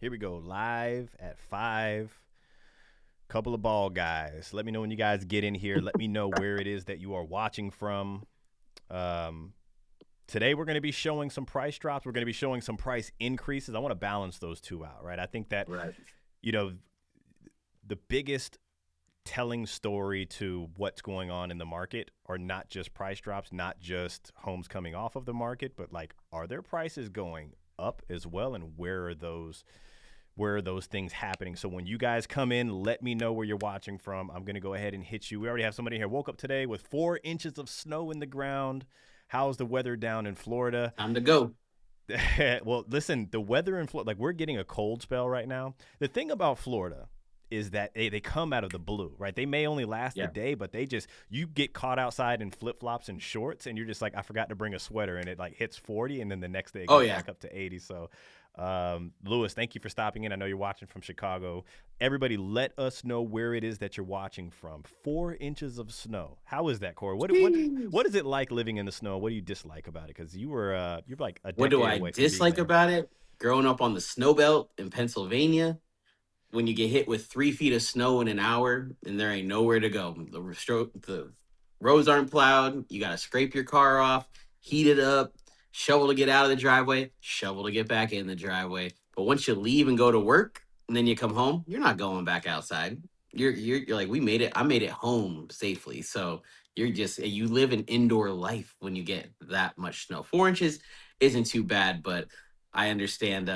Here we go. Live at 5. Couple of ball guys. Let me know when you guys get in here. Let me know where it is that you are watching from. Today we're going to be showing some price drops. We're going to be showing some price increases. I want to balance those two out, right? I think that, the biggest telling story to what's going on in the market are not just price drops, not just homes coming off of the market, but like, are their prices going up as well? And where are those things happening? So when you guys come in, let me know where you're watching from. I'm going to go ahead and hit you. We already have somebody here. Woke up today with 4 inches of snow in the ground. How's the weather down in Florida? Time to go. Well, listen, the weather in Florida, like we're getting a cold spell right now. The thing about Florida is that they come out of the blue, right? They may only last a day, but you get caught outside in flip-flops and shorts, and you're just like, I forgot to bring a sweater, and it like hits 40, and then the next day it goes back up to 80. So, Lewis, thank you for stopping in. I know you're watching from Chicago. Everybody, let us know where it is that you're watching from. 4 inches of snow. How is that, Corey? What is it like living in the snow? What do you dislike about it? Because you're like a decade What do away I from dislike being there. about it? Growing up on the snow belt in Pennsylvania, when you get hit with 3 feet of snow in an hour and there ain't nowhere to go. The roads aren't plowed. You got to scrape your car off, heat it up, shovel to get out of the driveway, shovel to get back in the driveway. But once you leave and go to work and then you come home, you're not going back outside. You're like, we made it. I made it home safely. So you live an indoor life when you get that much snow. 4 inches isn't too bad, but I understand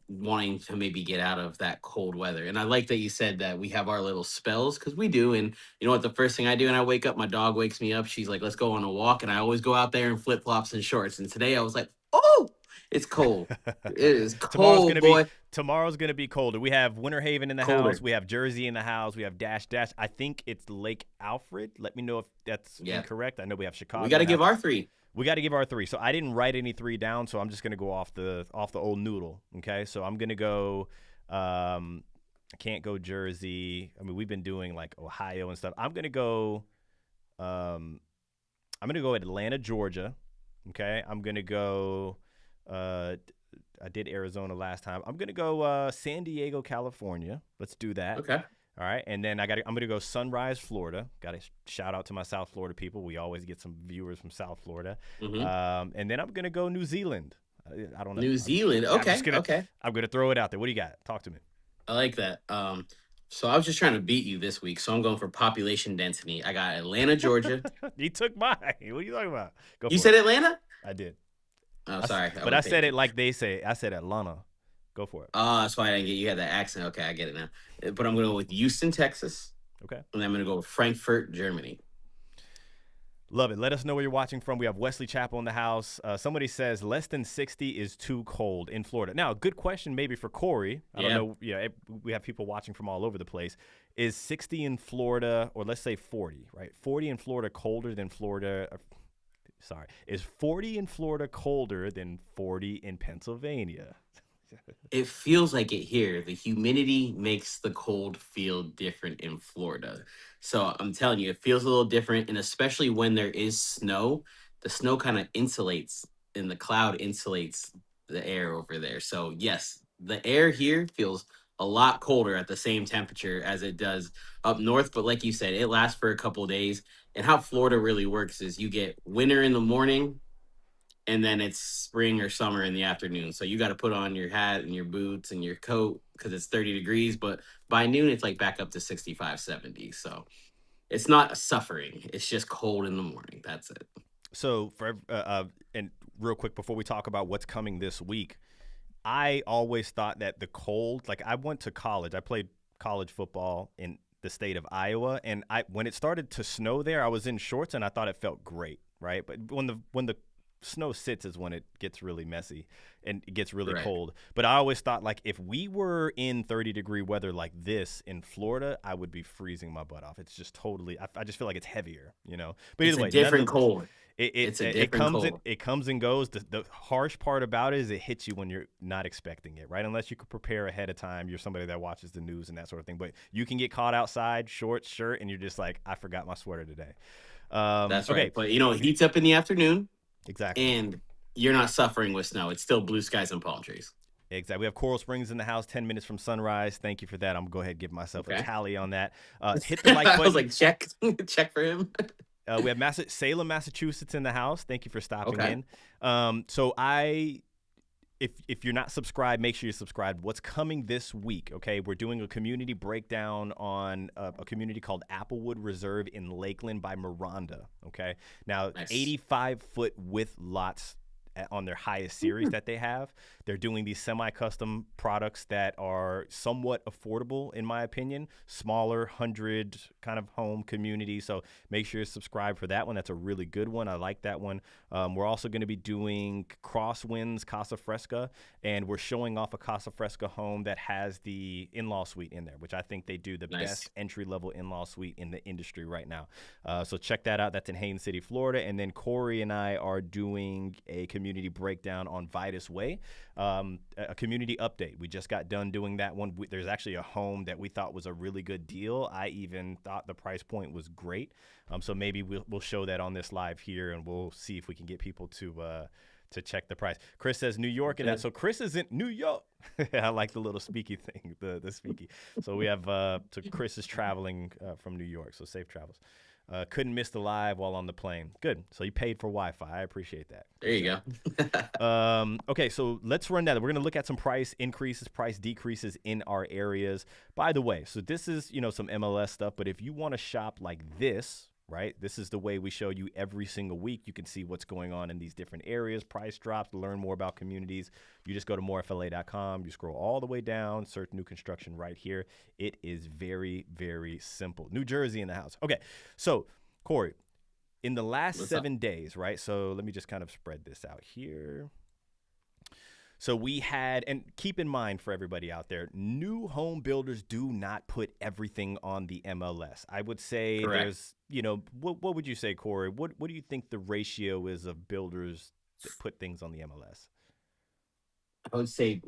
wanting to maybe get out of that cold weather. And I like that you said that we have our little spells, because we do. And you know what, the first thing I do when I wake up, my dog wakes me up. She's like, let's go on a walk. And I always go out there in flip-flops and shorts. And today I was like, oh, it's cold. It is cold, boy. Tomorrow's gonna be colder. We have Winter Haven in the house. We have Jersey in the house. We have Dash. I think it's Lake Alfred. Let me know if that's incorrect. I know we have Chicago. We got to give our 3. We got to give our 3. So I didn't write any 3 down, so I'm just going to go off the old noodle, okay? So I'm going to go I can't go Jersey. I mean, we've been doing like Ohio and stuff. I'm going to go Atlanta, Georgia, okay? I'm going to go I did Arizona last time. I'm going to go San Diego, California. Let's do that. Okay. All right, and then I'm going to go Sunrise, Florida. Got to shout out to my South Florida people. We always get some viewers from South Florida. Mm-hmm. And then I'm going to go New Zealand. I don't know. New Zealand. Okay. I'm going to throw it out there. What do you got? Talk to me. I like that. So I was just trying to beat you this week, so I'm going for population density. I got Atlanta, Georgia. You took mine. What are you talking about? You said Atlanta? I did. Oh, sorry. But I said it like they say. I said Atlanta. Go for it. Oh, that's why I didn't get you had that accent. Okay, I get it now. But I'm going to go with Houston, Texas. Okay. And I'm going to go with Frankfurt, Germany. Love it. Let us know where you're watching from. We have Wesley Chapel in the house. Somebody says less than 60 is too cold in Florida. Now, a good question maybe for Corey. I don't know. Yeah, we have people watching from all over the place. Is 60 in Florida, or let's say 40, right? 40 in Florida colder than Florida. Sorry. Is 40 in Florida colder than 40 in Pennsylvania? It feels like it here. The humidity makes the cold feel different in Florida. So I'm telling you, it feels a little different. And especially when there is snow, the snow kind of insulates and the cloud insulates the air over there. So yes, the air here feels a lot colder at the same temperature as it does up north. But like you said, it lasts for a couple of days. And how Florida really works is you get winter in the morning, and then it's spring or summer in the afternoon. So you got to put on your hat and your boots and your coat because it's 30 degrees. But by noon, it's like back up to 65, 70. So it's not suffering. It's just cold in the morning. That's it. So and real quick before we talk about what's coming this week, I always thought that the cold, like I went to college. I played college football in the state of Iowa. And when it started to snow there, I was in shorts and I thought it felt great, right? But when the snow sits is when it gets really messy and it gets really cold. But I always thought, like, if we were in 30-degree weather like this in Florida, I would be freezing my butt off. It's just totally – I just feel like it's heavier, you know. But either way, it's a different cold. It comes and goes. The harsh part about it is it hits you when you're not expecting it, right? Unless you could prepare ahead of time. You're somebody that watches the news and that sort of thing. But you can get caught outside, shorts, shirt, and you're just like, I forgot my sweater today. That's right. But, you know, it heats up in the afternoon. Exactly. And you're not suffering with snow. It's still blue skies and palm trees. Exactly. We have Coral Springs in the house, 10 minutes from Sunrise. Thank you for that. I'm going to go ahead and give myself a Okay. tally on that. Hit the like I was button. like, check, check for him. We have Salem, Massachusetts in the house. Thank you for stopping Okay. in. So if you're not subscribed, make sure you're subscribed. What's coming this week? Okay, we're doing a community breakdown on a community called Applewood Reserve in Lakeland by Miranda. Okay, now Nice. 85-foot width lots on their highest series that they have. They're doing these semi-custom products that are somewhat affordable, in my opinion. Smaller, 100 kind of home community. So make sure you subscribe for that one. That's a really good one. I like that one. We're also going to be doing Crosswinds Casa Fresca, and we're showing off a Casa Fresca home that has the in-law suite in there, which I think they do the best entry-level in-law suite in the industry right now. So check that out. That's in Haines City, Florida. And then Corey and I are doing a community breakdown on Vitus Way, a community update. We just got done doing that one. There's actually a home that we thought was a really good deal. I even thought the price point was great. So maybe we'll show that on this live here, and we'll see if we can get people to check the price. Chris says New York, and that. So Chris is in New York. I like the little speaky thing, the speaky. So we have so Chris is traveling from New York, so safe travels. Couldn't miss the live while on the plane. Good. So you paid for Wi-Fi. I appreciate that. There you go. Okay, so let's run that. We're going to look at some price increases, price decreases in our areas. By the way, so this is, some MLS stuff, but if you want to shop like this, right? This is the way we show you every single week. You can see what's going on in these different areas, price drops, learn more about communities. You just go to morefla.com. You scroll all the way down, search new construction right here. It is very, very simple. New Jersey in the house. Okay, so Corey, in the last 7 days, right? So let me just kind of spread this out here. So we had, and keep in mind for everybody out there, new home builders do not put everything on the MLS. I would say there's, what would you say, Corey? What do you think the ratio is of builders that put things on the MLS? I would say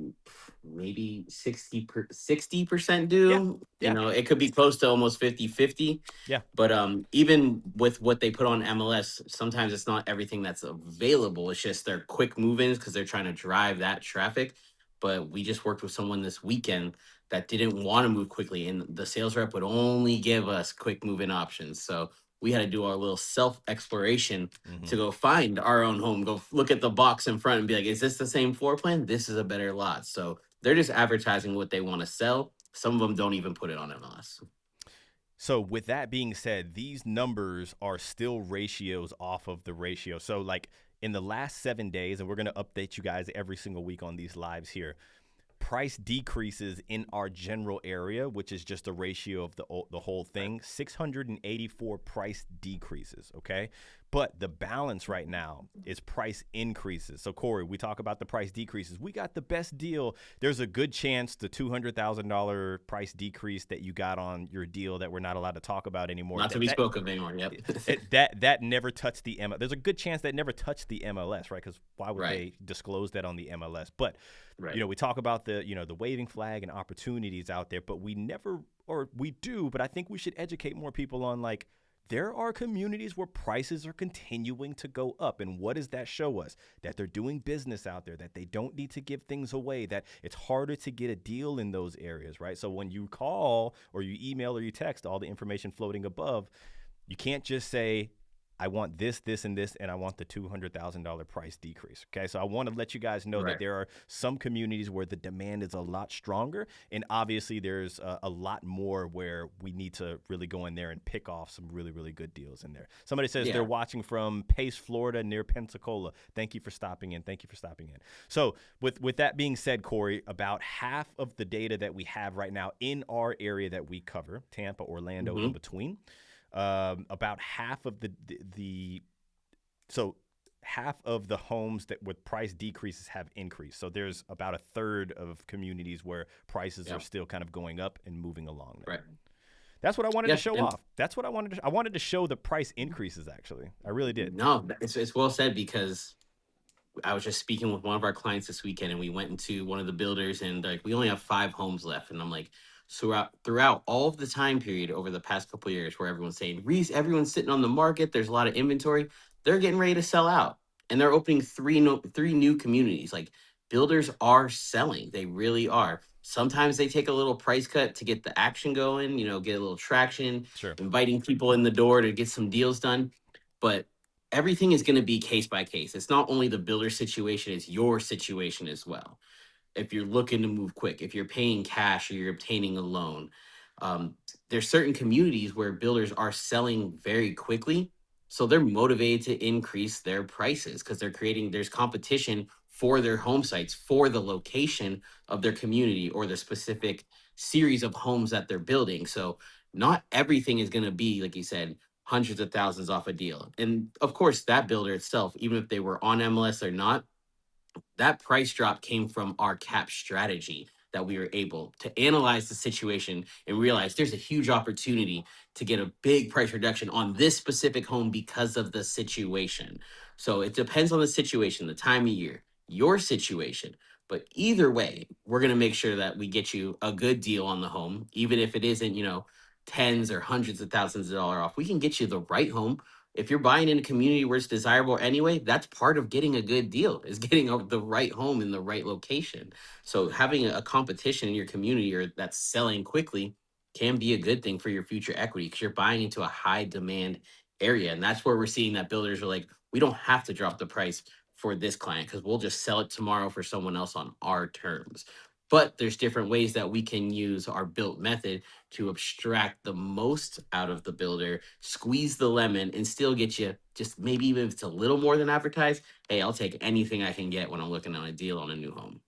maybe 60% do. Yeah. It could be close to almost 50-50. Yeah. But even with what they put on MLS, sometimes it's not everything that's available. It's just their quick move-ins because they're trying to drive that traffic. But we just worked with someone this weekend that didn't want to move quickly, and the sales rep would only give us quick move-in options. So we had to do our little self-exploration to go find our own home, go look at the box in front and be like, is this the same floor plan? This is a better lot. So they're just advertising what they want to sell. Some of them don't even put it on MLS. So with that being said, these numbers are still ratios off of the ratio. So like in the last 7 days, and we're going to update you guys every single week on these lives here, price decreases in our general area, which is just a ratio of the whole thing, 684 price decreases, okay? But the balance right now is price increases. So, Corey, we talk about the price decreases. We got the best deal. There's a good chance the $200,000 price decrease that you got on your deal that we're not allowed to talk about anymore. Not to be spoken of anymore, yep. that never touched the MLS. There's a good chance that never touched the MLS, right? Because why would they disclose that on the MLS? But, we talk about the waving flag and opportunities out there, but we never, or we do, but I think we should educate more people on like, there are communities where prices are continuing to go up. And what does that show us? That they're doing business out there, that they don't need to give things away, that it's harder to get a deal in those areas, right? So when you call or you email or you text, all the information floating above, you can't just say, I want this, this, and this, and I want the $200,000 price decrease. Okay, so I want to let you guys know that there are some communities where the demand is a lot stronger, and obviously there's a lot more where we need to really go in there and pick off some really, really good deals in there. Somebody says they're watching from Pace, Florida, near Pensacola. Thank you for stopping in. Thank you for stopping in. So with that being said, Corey, about half of the data that we have right now in our area that we cover, Tampa, Orlando, in between. About half of half of the homes that with price decreases have increased. So there's about a third of communities where prices are still kind of going up and moving along there. Right. That's what I wanted to show off. That's what I wanted to. I wanted to show the price increases. Actually, I really did. No, it's well said, because I was just speaking with one of our clients this weekend, and we went into one of the builders, and like, we only have 5 homes left, and I'm like, so throughout all of the time period over the past couple of years where everyone's saying, Reese, everyone's sitting on the market, there's a lot of inventory, they're getting ready to sell out, and they're opening three new communities. Like, builders are selling. They really are. Sometimes they take a little price cut to get the action going, get a little traction, Sure. inviting people in the door to get some deals done. But everything is going to be case by case. It's not only the builder situation, it's your situation as well. If you're looking to move quick, if you're paying cash or you're obtaining a loan. There's certain communities where builders are selling very quickly. So they're motivated to increase their prices because there's competition for their home sites, for the location of their community or the specific series of homes that they're building. So not everything is going to be, like you said, hundreds of thousands off a deal. And of course, that builder itself, even if they were on MLS or not, that price drop came from our cap strategy that we were able to analyze the situation and realize there's a huge opportunity to get a big price reduction on this specific home because of the situation. So it depends on the situation, the time of year, your situation. But either way, we're going to make sure that we get you a good deal on the home, even if it isn't, tens or hundreds of thousands of dollars off. We can get you the right home. If you're buying in a community where it's desirable anyway, that's part of getting a good deal is getting the right home in the right location. So having a competition in your community or that's selling quickly can be a good thing for your future equity because you're buying into a high demand area. And that's where we're seeing that builders are like, we don't have to drop the price for this client because we'll just sell it tomorrow for someone else on our terms. But there's different ways that we can use our built method to abstract the most out of the builder, squeeze the lemon, and still get you just maybe even if it's a little more than advertised. Hey, I'll take anything I can get when I'm looking on a deal on a new home.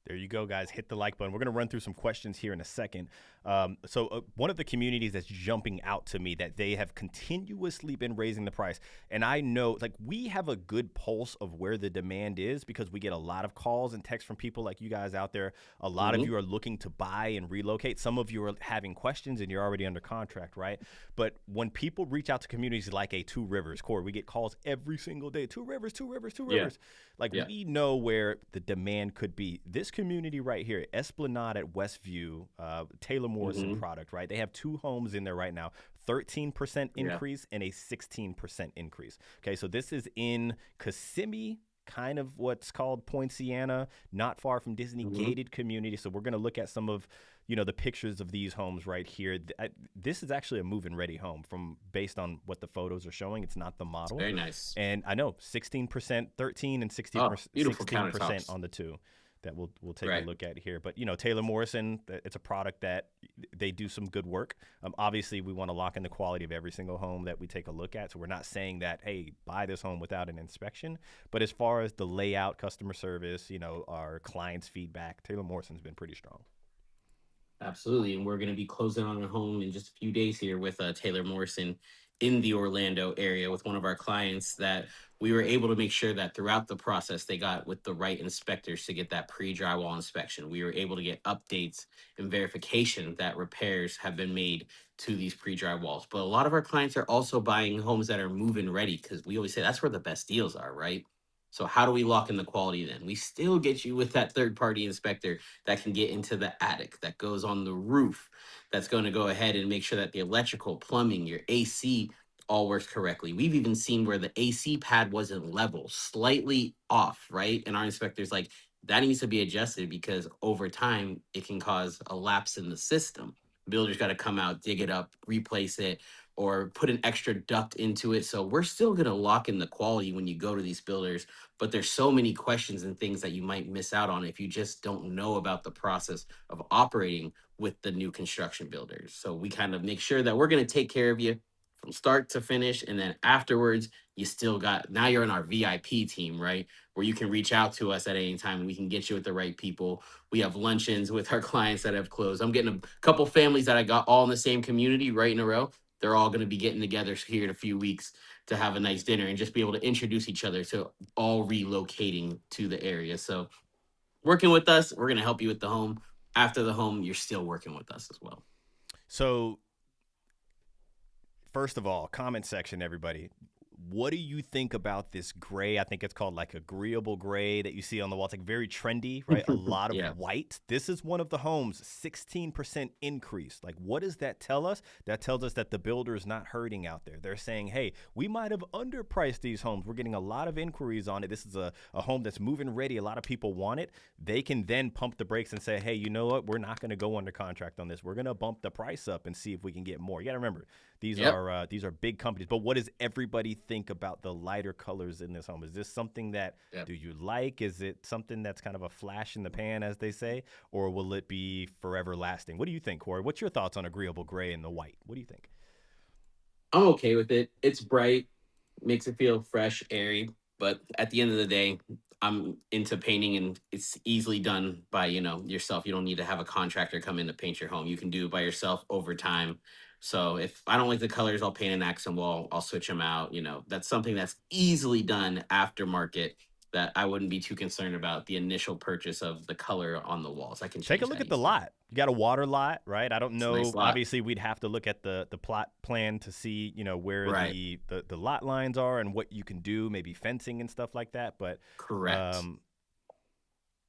There you go, guys. Hit the like button. We're going to run through some questions here in a second. One of the communities that's jumping out to me that they have continuously been raising the price. And I know, like, we have a good pulse of where the demand is because we get a lot of calls and texts from people like you guys out there. A lot of you are looking to buy and relocate. Some of you are having questions and you're already under contract, right? But when people reach out to communities like a Two Rivers, Corey, we get calls every single day. Two Rivers, Two Rivers, Two Rivers. Like, we know where the demand could be. This community right here, Esplanade at Westview, Taylor Morrison product, right? They have two homes in there right now, 13% increase and a 16% increase. Okay, so this is in Kissimmee, kind of what's called Poinciana, not far from Disney gated community. So we're going to look at some of the pictures of these homes right here. This is actually a move-in ready home from based on what the photos are showing. It's not the model. Very nice. And I know 16%, 13 and 16% on the two that we'll take a look at here. But, Taylor Morrison, it's a product that they do some good work. Obviously, we want to lock in the quality of every single home that we take a look at. So we're not saying that, hey, buy this home without an inspection. But as far as the layout, customer service, our clients' feedback, Taylor Morrison's been pretty strong. Absolutely. And we're going to be closing on a home in just a few days here with Taylor Morrison in the Orlando area with one of our clients that we were able to make sure that throughout the process, they got with the right inspectors to get that pre-drywall inspection. We were able to get updates and verification that repairs have been made to these pre-drywalls. But a lot of our clients are also buying homes that are move-in ready because we always say that's where the best deals are, right? So how do we lock in the quality then? We still get you with that third party inspector that can get into the attic, that goes on the roof, that's going to go ahead and make sure that the electrical, plumbing, your AC all works correctly. We've even seen where the AC pad wasn't level, slightly off, right? And our inspector's like, that needs to be adjusted because over time it can cause a lapse in the system. Builder's got to come out, dig it up, replace it, or put an extra duct into it. So we're still going to lock in the quality when you go to these builders, but there's so many questions and things that you might miss out on if you just don't know about the process of operating with the new construction builders. So we kind of make sure that we're going to take care of you from start to finish. And then afterwards, you still got, now you're in our VIP team, right? Where you can reach out to us at any time and we can get you with the right people. We have luncheons with our clients that have closed. I'm getting a couple families that I got all in the same community right in a row. They're all going to be getting together here in a few weeks to have a nice dinner and just be able to introduce each other to all relocating to the area. So working with us, we're going to help you with the home. After the home, you're still working with us as well. So first of all, comment section, everybody. What do you think about this gray? I think it's called like agreeable gray that you see on the wall. It's like very trendy, right? A lot of Yeah. white. This is one of the homes, 16% increase. Like, what does that tell us? That tells us that the builder is not hurting out there. They're saying, hey, we might have underpriced these homes. We're getting a lot of inquiries on it. This is a home that's move-in ready. A lot of people want it. They can then pump the brakes and say, hey, you know what? We're not going to go under contract on this. We're going to bump the price up and see if we can get more. You got to remember, these are big companies. But what does everybody think about the lighter colors in this home? Is this something that do you like? Is it something that's kind of a flash in the pan, as they say, or will it be forever lasting? What do you think, Corey? What's your thoughts on agreeable gray and the white? What do you think? I'm okay with it. It's bright, makes it feel fresh, airy. But at the end of the day, I'm into painting, and it's easily done by yourself. You don't need to have a contractor come in to paint your home. You can do it by yourself over time. So if I don't like the colors, I'll paint an accent wall. I'll switch them out. That's something that's easily done aftermarket. That I wouldn't be too concerned about the initial purchase of the color on the walls. I can Take a change look that at the easily. lot. You got a water lot, right? I don't It's a know. nice lot, Obviously, we'd have to look at the plot plan to see, where right? the lot lines are and what you can do, maybe fencing and stuff like that. But Correct. um,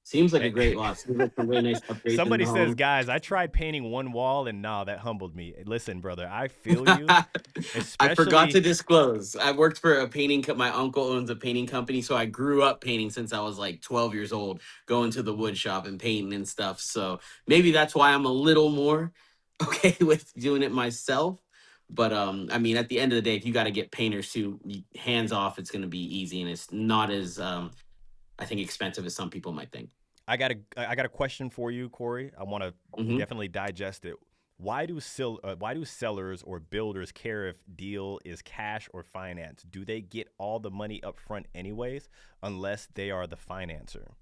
Seems like a great lot. Seems like some really nice upgrades in the somebody says, home. guys, I tried painting one wall and that humbled me. Listen, brother, I feel you, I forgot to especially. disclose. I worked for a painting my uncle owns a painting company, so I grew up painting since I was like 12 years old, going to the wood shop and painting and stuff. So maybe that's why I'm a little more okay with doing it myself. But I mean, at the end of the day, if you got to get painters too, hands off, it's going to be easy, and it's not as I think expensive as some people might think. I got a question for you, Corey. I want to Hmm. definitely digest it. Why do sellers or builders care if deal is cash or finance? Do they get all the money up front anyways, unless they are the financer?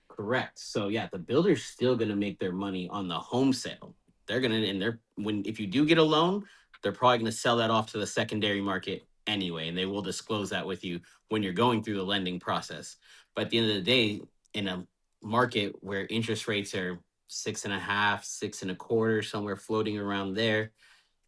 Correct. So yeah, the builder's still going to make their money on the home sale. They're going to, and they're when if you do get a loan, they're probably going to sell that off to the secondary market anyway, and they will disclose that with you when you're going through the lending process. But at the end of the day, in a market where interest rates are 6.5, 6.25, somewhere floating around there,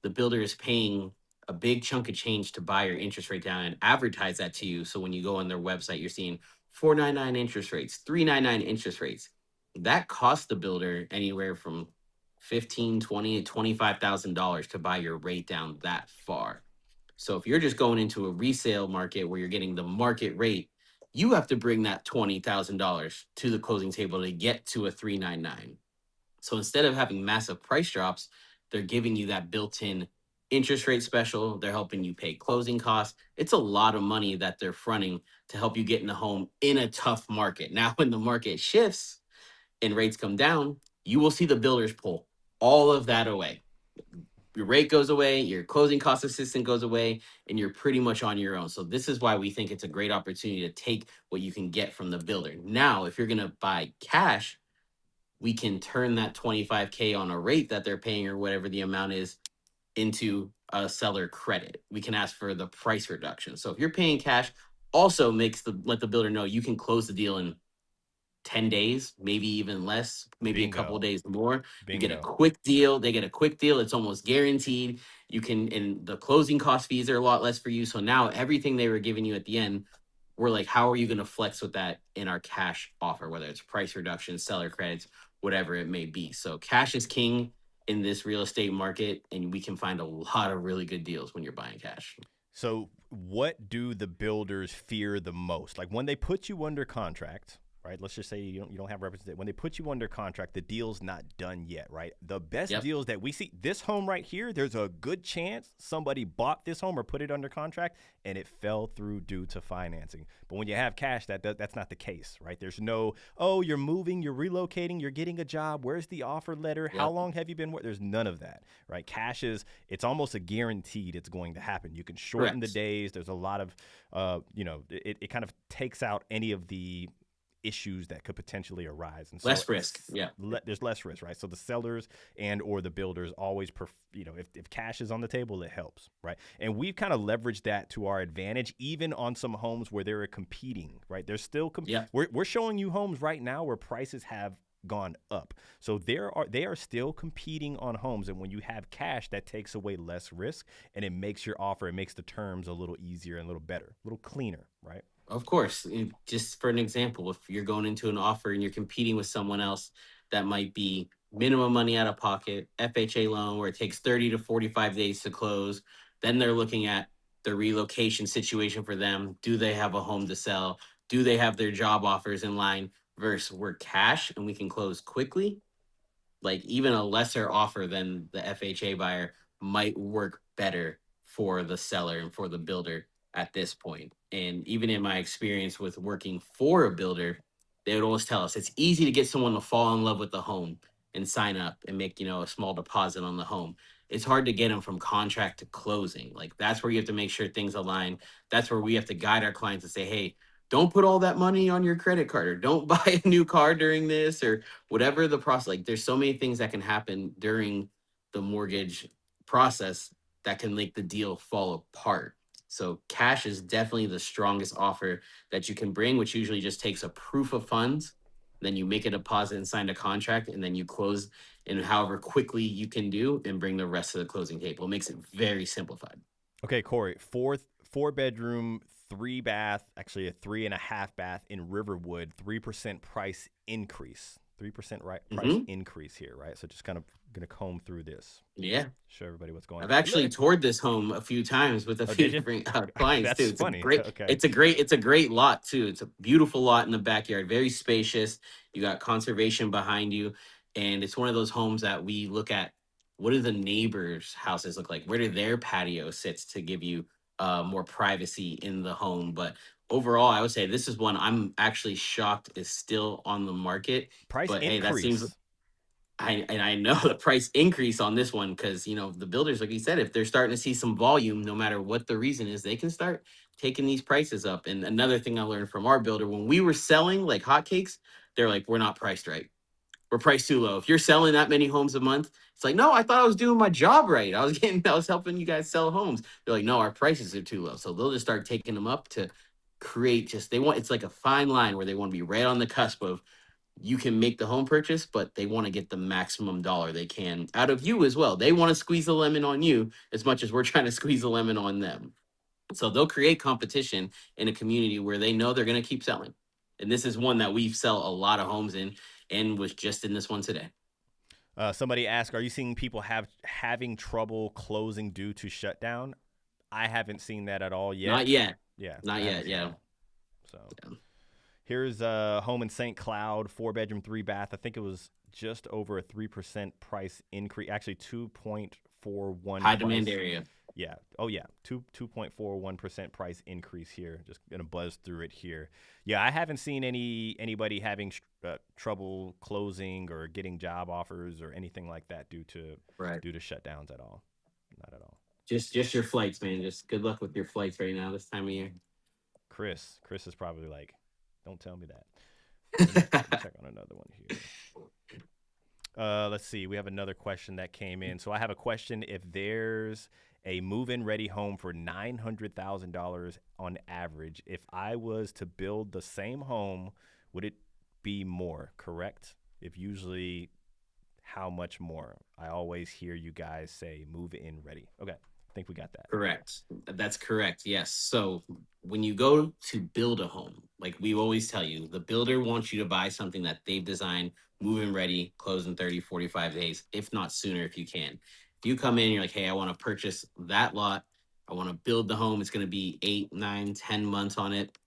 the builder is paying a big chunk of change to buy your interest rate down and advertise that to you. So when you go on their website, you're seeing 4.99 interest rates, 3.99 interest rates. That costs the builder anywhere from 15, 20, $25,000 to buy your rate down that far. So if you're just going into a resale market where you're getting the market rate, you have to bring that $20,000 to the closing table to get to a 399. So instead of having massive price drops, they're giving you that built-in interest rate special. They're helping you pay closing costs. It's a lot of money that they're fronting to help you get in the home in a tough market. Now, when the market shifts and rates come down, you will see the builders pull all of that away. Your rate goes away, your closing cost assistant goes away, and you're pretty much on your own. So this is why we think it's a great opportunity to take what you can get from the builder. Now, if you're going to buy cash, we can turn that 25K on a rate that they're paying or whatever the amount is into a seller credit. We can ask for the price reduction. So if you're paying cash, also makes let the builder know you can close the deal in 10 days, maybe even less, maybe a couple of Bingo, days more. You get a bingo. quick deal. They get a quick deal. It's almost guaranteed. You can, and the closing cost fees are a lot less for you. So now everything they were giving you at the end, we're like, how are you going to flex with that in our cash offer, whether it's price reduction, seller credits, whatever it may be. So cash is king in this real estate market, and we can find a lot of really good deals when you're buying cash. So, what do the builders fear the most? Like when they put you under contract, right? Let's just say you don't have representation. When they put you under contract, the deal's not done yet, right? The best Yep. deals that we see, this home right here, there's a good chance somebody bought this home or put it under contract and it fell through due to financing. But when you have cash, that's not the case, right? There's no, oh, you're moving, you're relocating, you're getting a job. Where's the offer letter? How Yep. long have you been? There's none of that, right? Cash it's almost a guaranteed it's going to happen. You can shorten the Correct. days. There's a lot of, it kind of takes out any of the issues that could potentially arise, and so Less risk. Yeah. there's less risk, right? So the sellers and or the builders always if cash is on the table, it helps, right? And we've kind of leveraged that to our advantage, even on some homes where they're competing, right? They're still Yeah. we're showing you homes right now where prices have gone up. So they are still competing on homes, and when you have cash, that takes away less risk, and it makes your offer, it makes the terms a little easier and a little better, a little cleaner, right? Of course, just for an example, if you're going into an offer and you're competing with someone else that might be minimum money out of pocket, FHA loan, where it takes 30 to 45 days to close, then they're looking at the relocation situation for them. Do they have a home to sell? Do they have their job offers in line? Versus we're cash and we can close quickly, like even a lesser offer than the FHA buyer might work better for the seller and for the builder at this point. And even in my experience with working for a builder, they would always tell us it's easy to get someone to fall in love with the home and sign up and make, a small deposit on the home. It's hard to get them from contract to closing. Like that's where you have to make sure things align. That's where we have to guide our clients and say, hey, don't put all that money on your credit card, or don't buy a new car during this, or whatever the process. Like there's so many things that can happen during the mortgage process that can make the deal fall apart. So cash is definitely the strongest offer that you can bring, which usually just takes a proof of funds. Then you make a deposit and sign a contract, and then you close in however quickly you can do and bring the rest of the closing table. It makes it very simplified. Okay, Corey, four bedroom, three bath, actually a 3.5 bath in Riverwood, 3% price increase. 3% price Mm-hmm. increase here, right? So just kind of gonna comb through this, Yeah. show everybody what's going I've on. actually toured this home a few times with a Oh, few did you? different clients too. That's It's a funny. great, Okay. it's a great, it's a great lot too. It's a beautiful lot in the backyard, very spacious. You got conservation behind you, and it's one of those homes that we look at. What do the neighbors' houses look like? Where do their patio sits to give you more privacy in the home? But overall, I would say this is one I'm actually shocked is still on the market. Price But hey, that seems increase. I know the price increase on this one because the builders, like you said, if they're starting to see some volume, no matter what the reason is, they can start taking these prices up. And another thing I learned from our builder, when we were selling like hotcakes, they're like, we're not priced right. We're priced too low. If you're selling that many homes a month, it's like, no, I thought I was doing my job right. I was helping you guys sell homes. They're like, no, our prices are too low. So they'll just start taking them up to create they want, it's like a fine line where they want to be right on the cusp of you can make the home purchase, but they want to get the maximum dollar they can out of you as well. They want to squeeze the lemon on you as much as we're trying to squeeze the lemon on them. So they'll create competition in a community where they know they're going to keep selling. And this is one that we sell a lot of homes in, and was just in this one today. Somebody asked, "Are you seeing people having trouble closing due to shutdown?" I haven't seen that at all yet. Not yet. Yeah, Not I haven't yet. seen Yeah. that. So Yeah. here's a home in St. Cloud, 4 bedroom, 3 bath. I think it was just over a 3% price increase. Actually, 2.41 High demand price. area. Yeah. Oh yeah. 2.41% price increase here. Just gonna buzz through it here. Yeah, I haven't seen anybody having trouble closing or getting job offers or anything like that Right. due to shutdowns at all. Not at all. Just your flights, man. Just good luck with your flights right now this time of year. Chris is probably like, don't tell me that. Let me check on another one here. Let's see. We have another question that came in. So I have a question. If there's a move-in ready home for $900,000 on average, if I was to build the same home, would it be more? Correct. If usually, how much more? I always hear you guys say move-in ready. Okay, I think we got that. Correct. That's correct. Yes. So when you go to build a home, like we always tell you, the builder wants you to buy something that they've designed, move in ready, close in 30, 45 days, if not sooner, if you can. If you come in and you're like, hey, I want to purchase that lot, I want to build the home, it's going to be 8, 9, 10 months on it.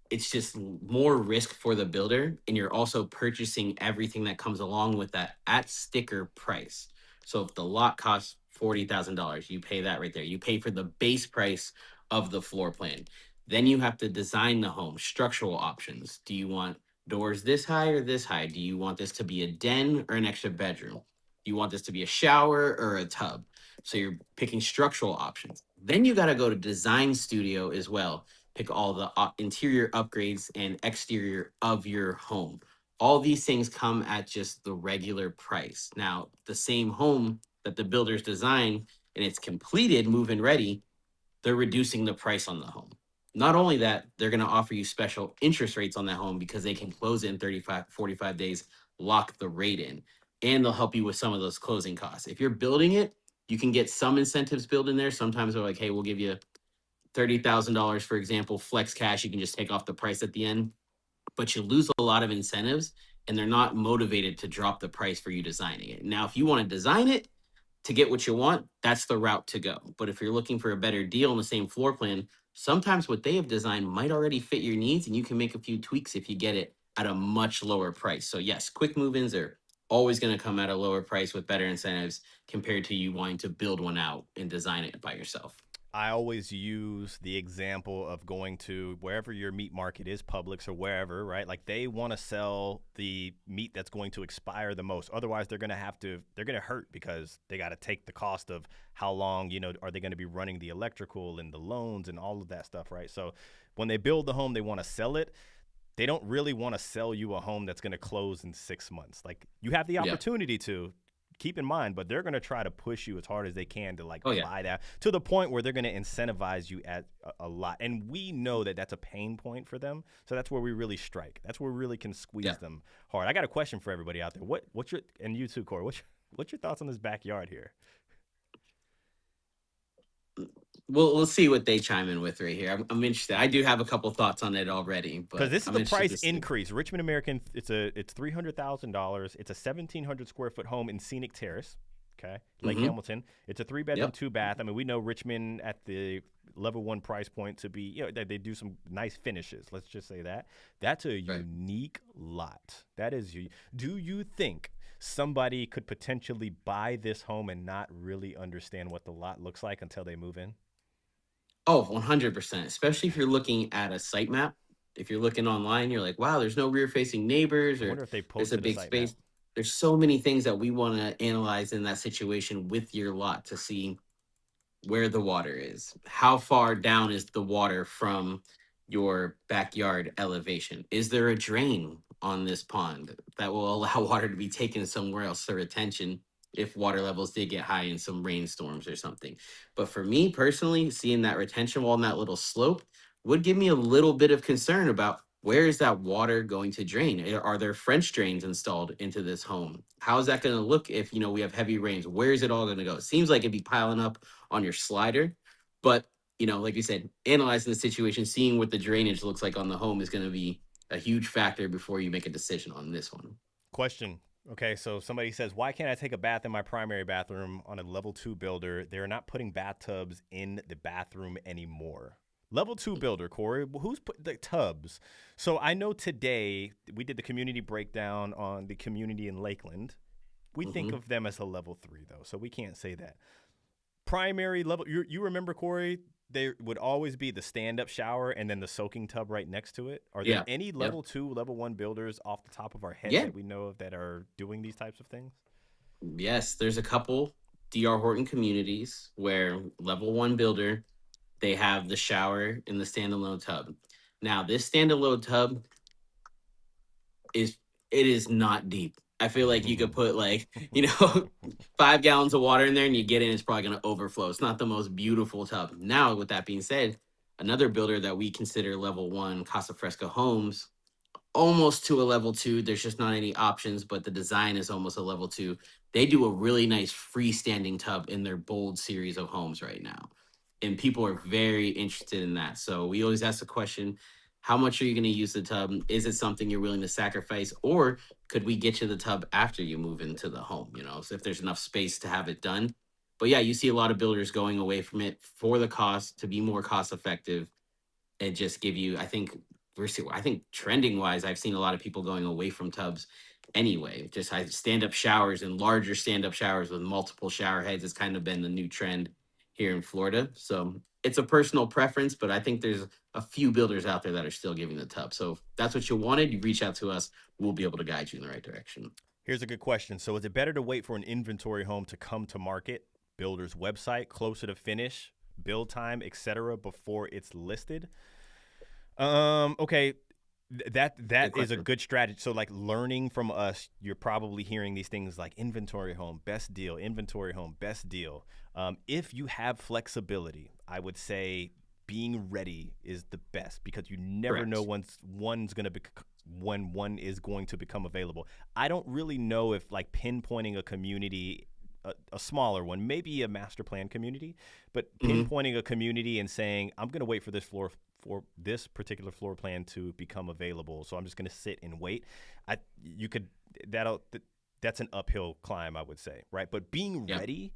It's just more risk for the builder, and you're also purchasing everything that comes along with that at sticker price. So if the lot costs $40,000, you pay that right there. You pay for the base price of the floor plan. Then you have to design the home, structural options. Do you want doors this high or this high? Do you want this to be a den or an extra bedroom? Do you want this to be a shower or a tub? So you're picking structural options. Then you got to go to design studio as well, pick all the interior upgrades and exterior of your home. All these things come at just the regular price. Now, the same home that the builders design and it's completed, move in ready, they're reducing the price on the home. Not only that, they're going to offer you special interest rates on that home because they can close it in 35, 45 days, lock the rate in, and they'll help you with some of those closing costs. If you're building it, you can get some incentives built in there. Sometimes they're like, hey, we'll give you $30,000, for example, flex cash. You can just take off the price at the end, but you lose a lot of incentives and they're not motivated to drop the price for you designing it. Now, if you want to design it to get what you want, that's the route to go. But if you're looking for a better deal on the same floor plan, sometimes what they have designed might already fit your needs and you can make a few tweaks if you get it at a much lower price. So, yes, quick move ins are always going to come at a lower price with better incentives compared to you wanting to build one out and design it by yourself. I always use the example of going to wherever your meat market is, Publix or wherever, right? Like they want to sell the meat that's going to expire the most. Otherwise, they're going to hurt because they got to take the cost of how long, are they going to be running the electrical and the loans and all of that stuff, right? So when they build the home, they want to sell it. They don't really want to sell you a home that's going to close in 6 months. Like you have the Yeah. opportunity to, keep in mind, but they're going to try to push you as hard as they can to Oh, yeah. buy that to the point where they're going to incentivize you at a lot. And we know that that's a pain point for them. So that's where we really strike. That's where we really can squeeze them hard. I got a question for everybody out there. What's your, and you too, Corey, what's your thoughts on this backyard here? We'll see what they chime in with right here. I'm interested. I do have a couple thoughts on it already, Because but this is I'm the interested price to see. increase. Richmond American, it's $300,000. It's a 1,700 square foot home in Scenic Terrace. Okay, Lake Hmm. Hamilton. It's a 3 bedroom, Yep. 2 bath. I mean, we know Richmond at the level 1 price point to be, they do some nice finishes. Let's just say that. That's a Right. unique lot. That is you. Do you think somebody could potentially buy this home and not really understand what the lot looks like until they move in? Oh, 100%. Especially if you're looking at a site map. If you're looking online, you're like, wow, there's no rear facing neighbors I or wonder if they there's a posted a big site map. space. There's so many things that we want to analyze in that situation with your lot to see where the water is. How far down is the water from your backyard elevation? Is there a drain on this pond that will allow water to be taken somewhere else for retention if water levels did get high in some rainstorms or something? But for me personally, seeing that retention wall and that little slope would give me a little bit of concern about where is that water going to drain? Are there French drains installed into this home? How is that going to look if we have heavy rains? Where is it all going to go? It seems like it'd be piling up on your slider. But, like you said, analyzing the situation, seeing what the drainage looks like on the home is going to be a huge factor before you make a decision on this one. Question. Okay, so somebody says, why can't I take a bath in my primary bathroom on a level 2 builder? They're not putting bathtubs in the bathroom anymore. Level 2 builder, Corey, who's put the tubs? So I know today we did the community breakdown on the community in Lakeland. We think Hmm. of them as a level 3, though, so we can't say that. Primary level, you remember, Corey, there would always be the stand-up shower and then the soaking tub right next to it. Are there Yeah. any Yep. level 2, level 1 builders off the top of our head Yeah. that we know of that are doing these types of things? Yes. There's a couple DR Horton communities where level one builder, they have the shower in the standalone tub. Now, this standalone tub is it is not deep. I feel like you could put like, 5 gallons of water in there and you get in, it's probably gonna overflow. It's not the most beautiful tub. Now, with that being said, another builder that we consider level one, Casa Fresca Homes, almost to a level two. There's just not any options, but the design is almost a level two. They do a really nice freestanding tub in their bold series of homes right now. And people are very interested in that. So we always ask the question, how much are you going to use the tub? Is it something you're willing to sacrifice? Or could we get you the tub after you move into the home? So if there's enough space to have it done. But yeah, you see a lot of builders going away from it for the cost to be more cost effective and just give you, I think trending wise, I've seen a lot of people going away from tubs anyway. Just stand up showers and larger stand up showers with multiple shower heads has kind of been the new trend here in Florida. So it's a personal preference, but I think there's a few builders out there that are still giving the tub. So if that's what you wanted, you reach out to us. We'll be able to guide you in the right direction. Here's a good question. So is it better to wait for an inventory home to come to market, builder's website, closer to finish, build time, etc., before it's listed? Okay, Good that is a question. good strategy. So like learning from us, you're probably hearing these things like inventory home, best deal, inventory home, best deal. If you have flexibility, I would say being ready is the best, because you never know Correct. when one is going to become available. I don't really know if like pinpointing a community, a smaller one, maybe a master plan community, but Hmm. pinpointing a community and saying, I'm going to wait for this particular floor plan to become available, so I'm just going to sit and wait. I you could that'll that's an uphill climb, I would say, right? But being Yep. ready,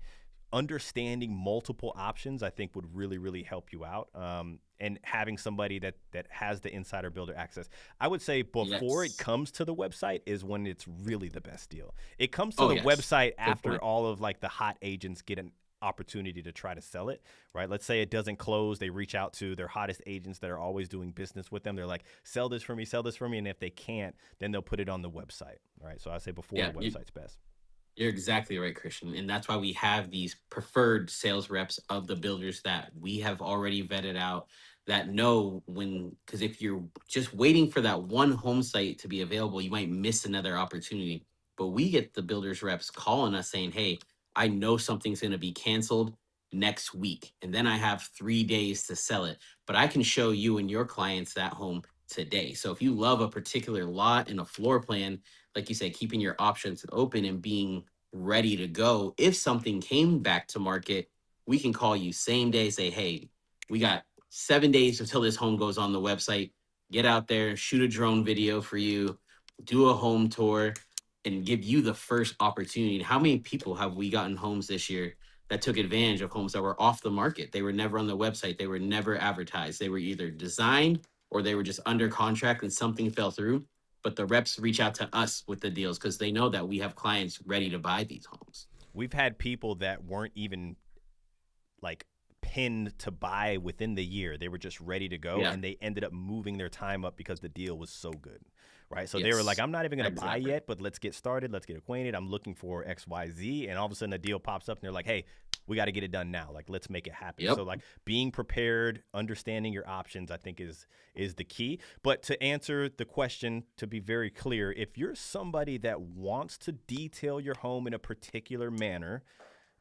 understanding multiple options, I think would really, really help you out. And having somebody that has the insider builder access, I would say before it Yes. comes to the website is when it's really the best deal. It comes to Oh, the yes. website Good after point. all of like the hot agents get an opportunity to try to sell it, right? Let's say it doesn't close, they reach out to their hottest agents that are always doing business with them. They're like, sell this for me, sell this for me. And if they can't, then they'll put it on the website, right? So I say before Yeah. the website's best. You're exactly right, Christian. And that's why we have these preferred sales reps of the builders that we have already vetted out, that know when, because if you're just waiting for that one home site to be available, you might miss another opportunity. But we get the builders reps calling us saying, hey, I know something's going to be canceled next week. And then I have 3 days to sell it. But I can show you and your clients that home today. So if you love a particular lot and a floor plan, like you said, keeping your options open and being ready to go. If something came back to market, we can call you same day, say, hey, we got 7 days until this home goes on the website. Get out there, shoot a drone video for you, do a home tour, and give you the first opportunity. How many people have we gotten homes this year that took advantage of homes that were off the market? They were never on the website, they were never advertised, they were either designed or they were just under contract and something fell through, but the reps reach out to us with the deals because they know that we have clients ready to buy these homes. We've had people that weren't even like pinned to buy within the year. They were just ready to go, Yeah. and they ended up moving their time up because the deal was so good. Right. So they were like, Yes. I'm not even going to buy Exactly. yet, but let's get started. Let's get acquainted. I'm looking for XYZ. And all of a sudden a deal pops up and they're like, hey, we got to get it done now. Like, let's make it happen. So Yep. like being prepared, understanding your options, I think is the key. But to answer the question, to be very clear, if you're somebody that wants to detail your home in a particular manner,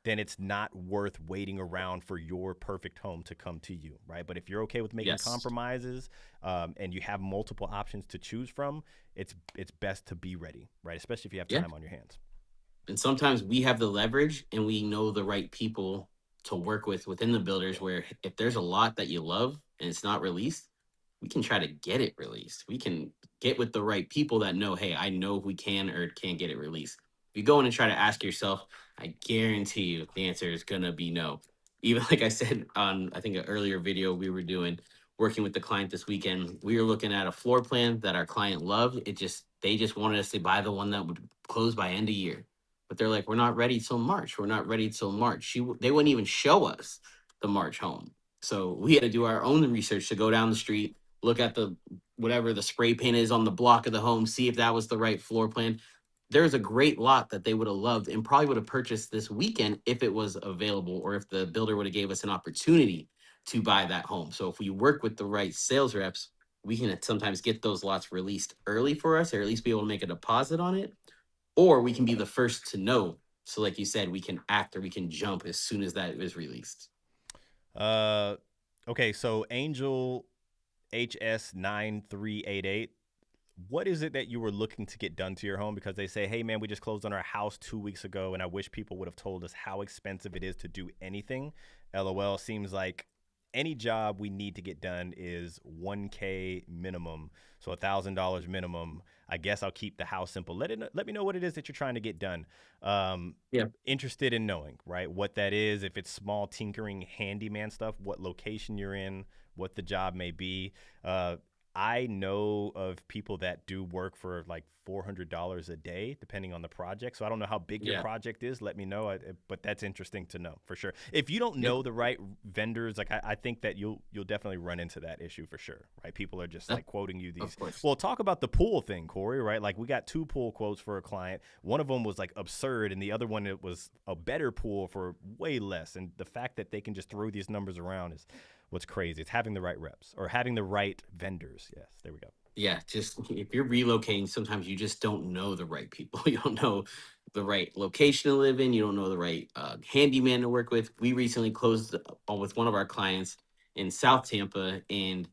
then it's not worth waiting around for your perfect home to come to you, right? But if you're okay with making Yes. compromises, and you have multiple options to choose from, it's best to be ready, right? Especially if you have Yeah. time on your hands. And sometimes we have the leverage and we know the right people to work with within the builders where if there's a lot that you love and it's not released, we can try to get it released. We can get with the right people that know, hey, I know if we can or can't get it released. If you go in and try to ask yourself, I guarantee you the answer is gonna be no. Even like I said on I think an earlier video we were doing, working with the client this weekend, we were looking at a floor plan that our client loved. It just they just wanted us to buy the one that would close by end of year. But they're like, we're not ready till March. We're not ready till March. They wouldn't even show us the March home. So we had to do our own research to go down the street, look at the whatever the spray paint is on the block of the home, see if that was the right floor plan. There's a great lot that they would have loved and probably would have purchased this weekend if it was available or if the builder would have gave us an opportunity to buy that home. So if we work with the right sales reps, we can sometimes get those lots released early for us or at least be able to make a deposit on it, or we can be the first to know. So like you said, we can act or we can jump as soon as that is released. Uh, okay, so Angel HS9388, what is it that you were looking to get done to your home? Because they say, hey, man, we just closed on our house 2 weeks ago, and I wish people would have told us how expensive it is to do anything. LOL, seems like any job we need to get done is 1K minimum, so $1,000 minimum. I guess I'll keep the house simple. Let me know what it is that you're trying to get done. Yeah. Interested in knowing, right, what that is. If it's small tinkering handyman stuff, what location you're in, what the job may be. I know of people that do work for like $400 a day, depending on the project. So I don't know how big your Yeah. project is. Let me know. But that's interesting to know for sure. If you don't Yep. know the right vendors, like I think that you'll definitely run into that issue for sure, right? People are just That, like quoting you of these. course. Well, talk about the pool thing, Corey, right? Like we got two pool quotes for a client. One of them was like absurd, and the other one it was a better pool for way less. And the fact that they can just throw these numbers around is what's crazy. It's having the right reps or having the right vendors. Yes, there we go. Yeah. Just if you're relocating, sometimes you just don't know the right people. You don't know the right location to live in. You don't know the right handyman to work with. We recently closed with one of our clients. in South Tampa, and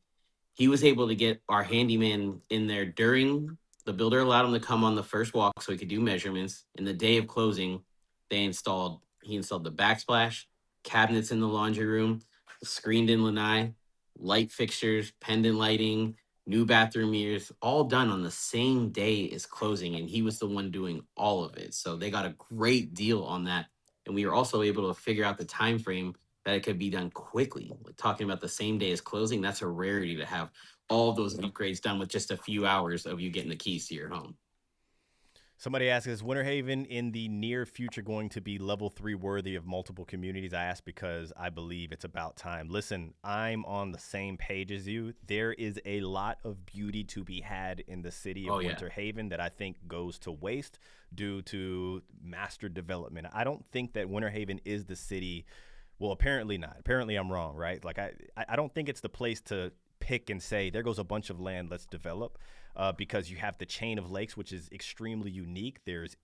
he was able to get our handyman in there during the builder allowed him to come on the first walk so he could do measurements. In the day of closing, he installed the backsplash, cabinets in the laundry room, screened in lanai, light fixtures, pendant lighting, new bathroom mirrors, all done on the same day as closing. And he was the one doing all of it. So they got a great deal on that. And we were also able to figure out the time frame that it could be done quickly. Like talking about the same day as closing, that's a rarity to have all of those upgrades done with just a few hours of you getting the keys to your home. Somebody asks, is Winter Haven in the near future going to be level 3 worthy of multiple communities? I ask because I believe it's about time. Listen, I'm on the same page as you. There is a lot of beauty to be had in the city of Winter Haven that I think goes to waste due to master development. I don't think that Winter Haven is the city. Well, apparently not. Apparently I'm wrong, right? Like I don't think it's the place to pick and say, there goes a bunch of land, let's develop. Because you have the chain of lakes, which is extremely unique. There's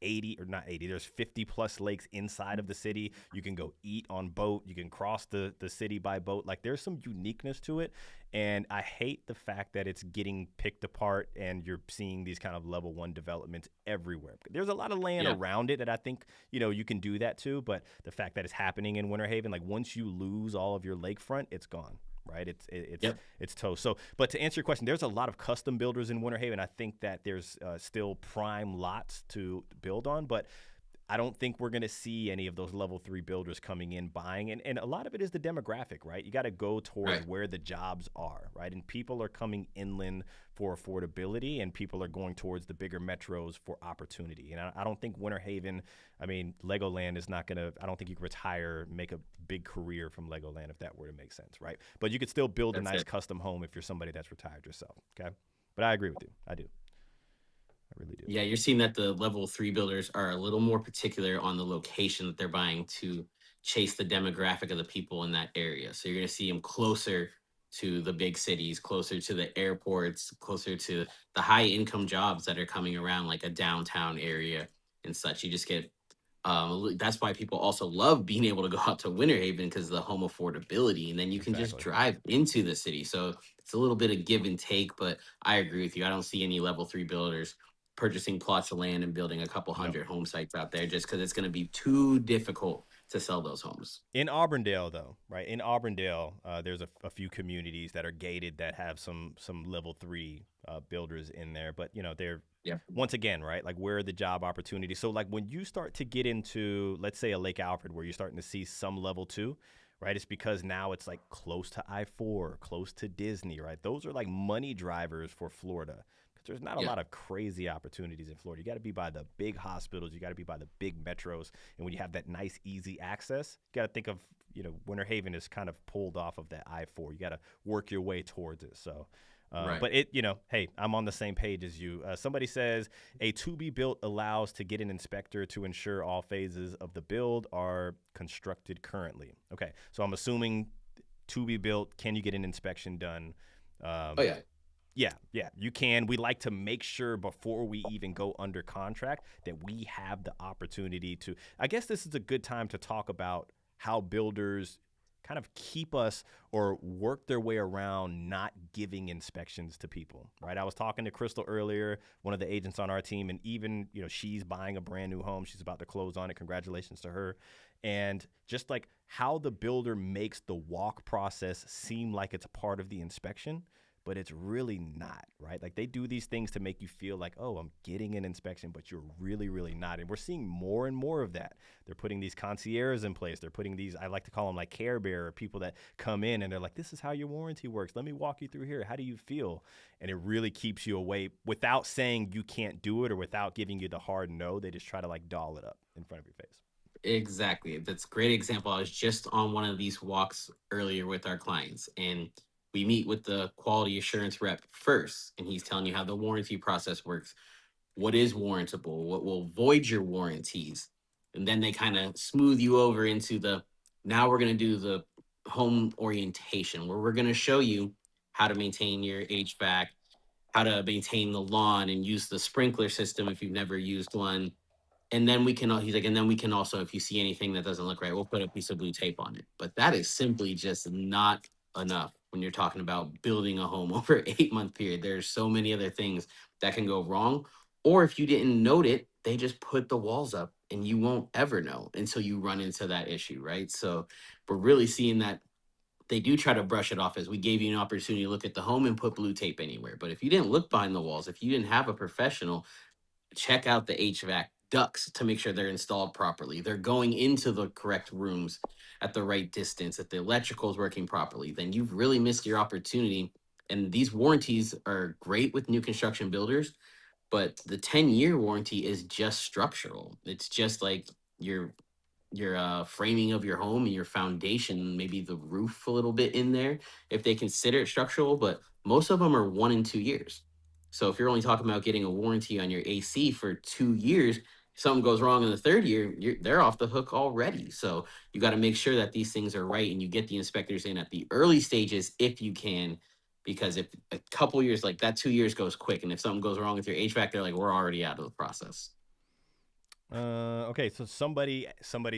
80 or not 80, there's 50 plus lakes inside of the city. You can go eat on boat. You can cross the city by boat. Like there's some uniqueness to it. And I hate the fact that it's getting picked apart and you're seeing these kind of level 1 developments everywhere. There's a lot of land around it that I think, you can do that too. But the fact that it's happening in Winter Haven, like once you lose all of your lakefront, it's gone. Right, it's toast. So, but to answer your question, there's a lot of custom builders in Winter Haven. I think that there's still prime lots to build on, but I don't think we're going to see any of those level 3 builders coming in buying. And a lot of it is the demographic, right? You got to go towards where the jobs are, right? And people are coming inland for affordability and people are going towards the bigger metros for opportunity. And I don't think Winter Haven, Legoland is not going to, I don't think you can retire, make a big career from Legoland if that were to make sense, right? But you could still build a nice custom home if you're somebody that's retired yourself, okay? But I agree with you. I do. I really do. Yeah, you're seeing that the level 3 builders are a little more particular on the location that they're buying to chase the demographic of the people in that area. So you're going to see them closer to the big cities, closer to the airports, closer to the high income jobs that are coming around, like a downtown area and such. You just get that's why people also love being able to go out to Winter Haven because of the home affordability, and then you can just drive into the city. So it's a little bit of give and take, but I agree with you. I don't see any level 3 builders purchasing plots of land and building a couple hundred home sites out there just because it's going to be too difficult to sell those homes. In Auburndale, though, right? In Auburndale, there's a few communities that are gated that have some level 3 builders in there, but they're once again, right? Like where are the job opportunities? So like when you start to get into, let's say, a Lake Alfred, where you're starting to see some level 2. Right, it's because now it's like close to I-4, close to Disney, right? Those are like money drivers for Florida. There's not a lot of crazy opportunities in Florida. You got to be by the big hospitals. You got to be by the big metros. And when you have that nice, easy access, you got to think of, Winter Haven is kind of pulled off of that I-4. You got to work your way towards it. So, but hey, I'm on the same page as you. Somebody says a to-be-built allows to get an inspector to ensure all phases of the build are constructed currently. Okay, so I'm assuming to-be-built, can you get an inspection done? Yeah, you can. We like to make sure before we even go under contract that we have the opportunity to. I guess this is a good time to talk about how builders kind of keep us or work their way around not giving inspections to people, right? I was talking to Crystal earlier, one of the agents on our team, and even, she's buying a brand new home. She's about to close on it. Congratulations to her. And just like how the builder makes the walk process seem like it's a part of the inspection, but it's really not, right? Like they do these things to make you feel like, oh, I'm getting an inspection, but you're really, really not. And we're seeing more and more of that. They're putting these concierges in place. They're putting these, I like to call them like care bearer, people that come in and they're like, this is how your warranty works. Let me walk you through here. How do you feel? And it really keeps you away without saying you can't do it or without giving you the hard no. They just try to like doll it up in front of your face. Exactly. That's a great example. I was just on one of these walks earlier with our clients, and we meet with the quality assurance rep first, and he's telling you how the warranty process works, what is warrantable, what will void your warranties. And then they kind of smooth you over into now we're going to do the home orientation where we're going to show you how to maintain your HVAC, how to maintain the lawn and use the sprinkler system if you've never used one, And then we can, he's like, and then we can also, if you see anything that doesn't look right, we'll put a piece of blue tape on it. But that is simply just not enough when you're talking about building a home over an 8-month period. There's so many other things that can go wrong. Or if you didn't note it, they just put the walls up and you won't ever know until you run into that issue, right? So we're really seeing that they do try to brush it off as we gave you an opportunity to look at the home and put blue tape anywhere. But if you didn't look behind the walls, if you didn't have a professional check out the HVAC ducts to make sure they're installed properly, they're going into the correct rooms at the right distance, that the electrical is working properly, then you've really missed your opportunity. And these warranties are great with new construction builders, but the 10-year warranty is just structural. It's just like your framing of your home and your foundation, maybe the roof a little bit in there, if they consider it structural, but most of them are 1 and 2 years. So if you're only talking about getting a warranty on your AC for 2 years, if something goes wrong in the third year, they're off the hook already. So you got to make sure that these things are right and you get the inspectors in at the early stages if you can. Because if a couple years, like that 2 years goes quick, and if something goes wrong with your HVAC, they're like, we're already out of the process. Okay, so somebody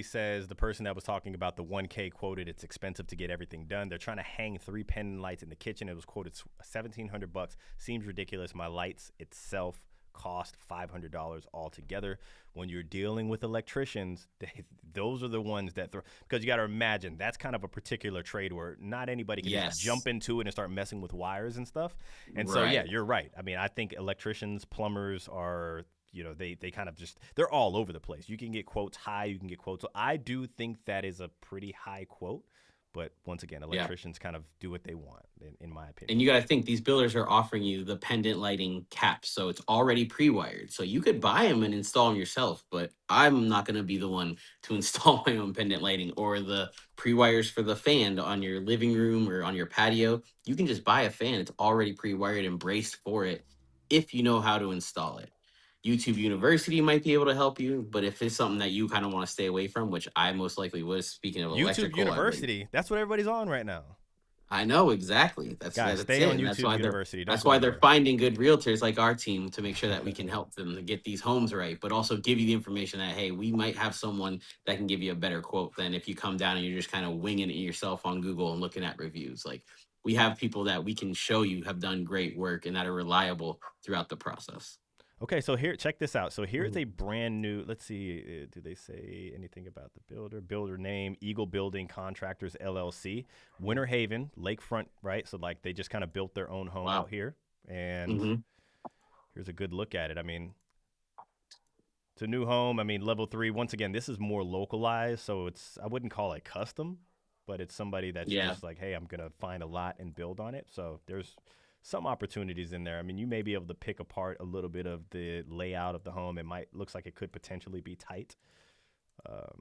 says the person that was talking about the 1K quoted it's expensive to get everything done. They're trying to hang 3 pendant lights in the kitchen. It was quoted $1,700. Seems ridiculous. My lights itself cost $500 altogether. When you're dealing with electricians, those are the ones that because you got to imagine that's kind of a particular trade where not anybody can just jump into it and start messing with wires and stuff. And so yeah, you're right. I mean, I think electricians, plumbers are they kind of just, they're all over the place. You can get quotes high, you can get quotes. So I do think that is a pretty high quote. But once again, electricians kind of do what they want, in my opinion. And you got to think these builders are offering you the pendant lighting caps. So it's already pre-wired. So you could buy them and install them yourself. But I'm not going to be the one to install my own pendant lighting or the pre-wires for the fan on your living room or on your patio. You can just buy a fan. It's already pre-wired and braced for it if you know how to install it. YouTube University might be able to help you, but if it's something that you kind of want to stay away from, which I most likely was, speaking of YouTube electrical, University, that's what everybody's on right now. I know exactly. Guys, stay on YouTube University. That's why they're finding good realtors like our team to make sure that we can help them to get these homes right, but also give you the information that, hey, we might have someone that can give you a better quote than if you come down and you're just kind of winging it yourself on Google and looking at reviews. Like, we have people that we can show you have done great work and that are reliable throughout the process. Okay, so here, check this out. So here's a brand new, let's see, do they say anything about the builder? Builder name, Eagle Building Contractors, LLC. Winter Haven, lakefront, right? So, like, they just kind of built their own home out here. And here's a good look at it. I mean, it's a new home. I mean, level 3. Once again, this is more localized, so I wouldn't call it custom, but it's somebody that's just like, hey, I'm going to find a lot and build on it. So there's some opportunities in there. I mean, you may be able to pick apart a little bit of the layout of the home. Looks like it could potentially be tight. But